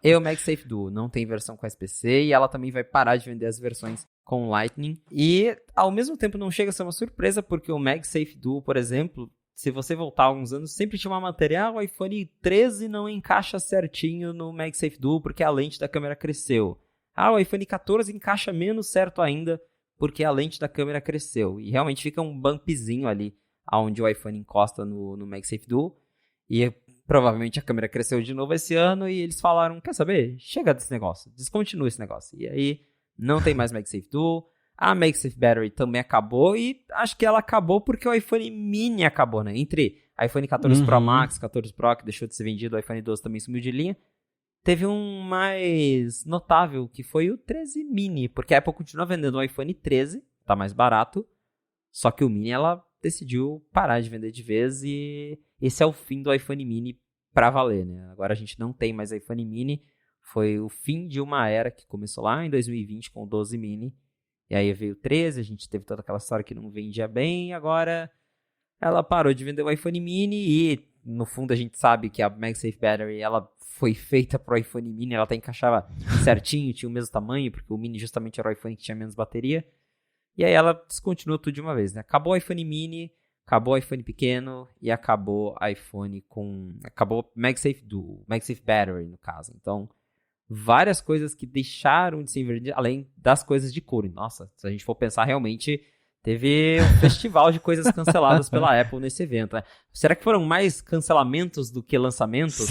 Speaker 2: e o MagSafe Duo. Não tem versão com USB-C e ela também vai parar de vender as versões com Lightning. E, ao mesmo tempo, não chega a ser uma surpresa, porque o MagSafe Duo, por exemplo, se você voltar alguns anos, sempre tinha uma matéria, o iPhone 13 não encaixa certinho no MagSafe Duo porque a lente da câmera cresceu. O iPhone 14 encaixa menos certo ainda porque a lente da câmera cresceu. E realmente fica um bumpzinho ali onde o iPhone encosta no MagSafe Duo. E provavelmente a câmera cresceu de novo esse ano e eles falaram, quer saber? Chega desse negócio, descontinua esse negócio. E aí não tem mais MagSafe Duo. A MagSafe Battery também acabou e acho que ela acabou porque o iPhone mini acabou, né? Entre iPhone 14 Pro Max, 14 Pro, que deixou de ser vendido, o iPhone 12 também sumiu de linha. Teve um mais notável, que foi o 13 mini, porque a Apple continua vendendo o iPhone 13, tá mais barato, só que o mini ela decidiu parar de vender de vez e esse é o fim do iPhone mini pra valer, né? Agora a gente não tem mais iPhone mini, foi o fim de uma era que começou lá em 2020 com o 12 mini. E aí veio o 13, a gente teve toda aquela história que não vendia bem, agora ela parou de vender o iPhone mini e, no fundo, a gente sabe que a MagSafe Battery, ela foi feita pro iPhone mini, ela até encaixava certinho, tinha o mesmo tamanho, porque o mini justamente era o iPhone que tinha menos bateria. E aí ela descontinuou tudo de uma vez, né? Acabou o iPhone mini, acabou o iPhone pequeno e acabou o iPhone acabou MagSafe Duo, MagSafe Battery, no caso. Então, várias coisas que deixaram de ser vendidas, além das coisas de couro. Nossa, se a gente for pensar, realmente teve um festival de coisas canceladas pela Apple nesse evento, né? Será que foram mais cancelamentos do que lançamentos?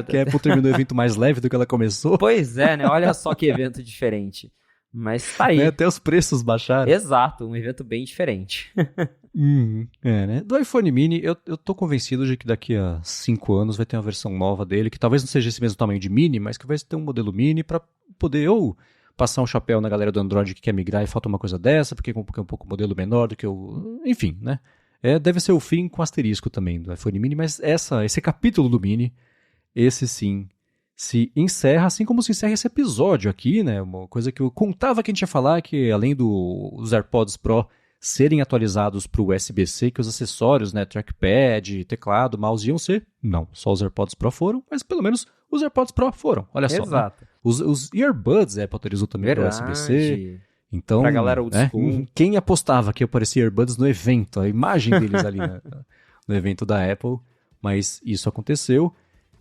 Speaker 1: Que a Apple terminou o evento mais leve do que ela começou?
Speaker 2: Pois é, né? Olha só que evento diferente. Mas tá aí.
Speaker 1: Até os preços baixaram.
Speaker 2: Exato, um evento bem diferente.
Speaker 1: Né? Do iPhone mini, eu tô convencido de que daqui a 5 anos vai ter uma versão nova dele, que talvez não seja esse mesmo tamanho de mini, mas que vai ter um modelo mini pra poder ou passar um chapéu na galera do Android que quer migrar e falta uma coisa dessa, porque é um pouco modelo menor do que o... Enfim, né? Deve ser o fim com asterisco também do iPhone mini, mas esse capítulo do mini, esse sim, se encerra, assim como se encerra esse episódio aqui, né? Uma coisa que eu contava que a gente ia falar, que além dos AirPods Pro serem atualizados para o USB-C, que os acessórios, né, trackpad, teclado, mouse iam ser. Não, só os AirPods Pro foram, mas pelo menos os AirPods Pro foram, olha só.
Speaker 2: Exato.
Speaker 1: Né? Os earbuds a Apple atualizou também para o USB-C. Então,
Speaker 2: pra galera old school.
Speaker 1: Quem apostava que aparecia earbuds no evento, a imagem deles ali no evento da Apple, mas isso aconteceu.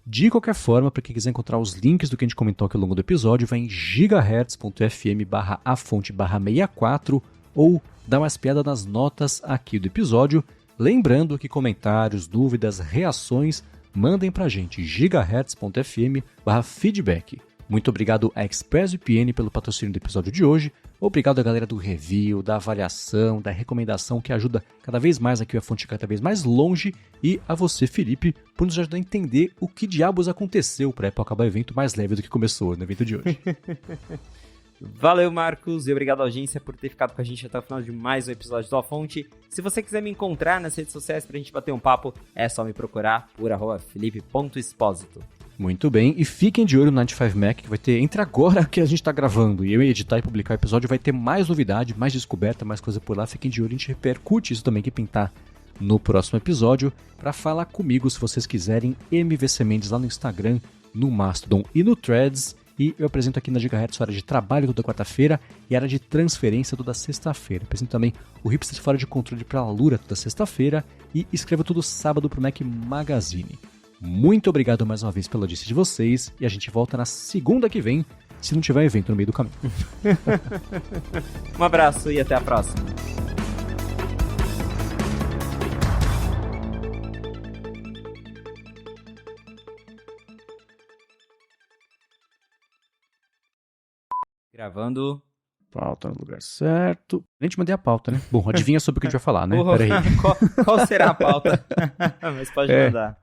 Speaker 1: De qualquer forma, para quem quiser encontrar os links do que a gente comentou aqui ao longo do episódio, vai em gigahertz.fm/afonte/64 ou dá uma espiada nas notas aqui do episódio. Lembrando que comentários, dúvidas, reações, mandem pra gente gigahertz.fm/feedback. Muito obrigado a ExpressVPN pelo patrocínio do episódio de hoje. Obrigado a galera do review, da avaliação, da recomendação que ajuda cada vez mais aqui a fonte cada vez mais longe. E a você, Felipe, por nos ajudar a entender o que diabos aconteceu para Apple acabar o evento mais leve do que começou no evento de hoje.
Speaker 2: Valeu, Marcos, e obrigado, audiência, por ter ficado com a gente até o final de mais um episódio do A Fonte. Se você quiser me encontrar nas redes sociais pra gente bater um papo, é só me procurar por @felipe.exposito.
Speaker 1: Muito bem, e fiquem de olho no 95Mac, que vai ter, entre agora que a gente tá gravando e eu editar e publicar o episódio, vai ter mais novidade, mais descoberta, mais coisa por lá. Fiquem de olho, a gente repercute isso também que pintar no próximo episódio. Pra falar comigo, se vocês quiserem, MVC Mendes lá no Instagram, no Mastodon e no Threads. E eu apresento aqui na Gigahertz Hora de Trabalho toda quarta-feira e Área de Transferência toda sexta-feira. Apresento também o Hipster Fora de Controle para a Lura toda sexta-feira e escrevo todo sábado para o Mac Magazine. Muito obrigado mais uma vez pela audiência de vocês e a gente volta na segunda que vem, se não tiver evento no meio do caminho.
Speaker 2: Um abraço e até a próxima. Gravando.
Speaker 1: Pauta no lugar certo. Nem te mandei a pauta, né? Bom, adivinha sobre o que a gente vai falar, né?
Speaker 2: Porra,
Speaker 1: Peraí.
Speaker 2: qual será a pauta? Mas pode mandar.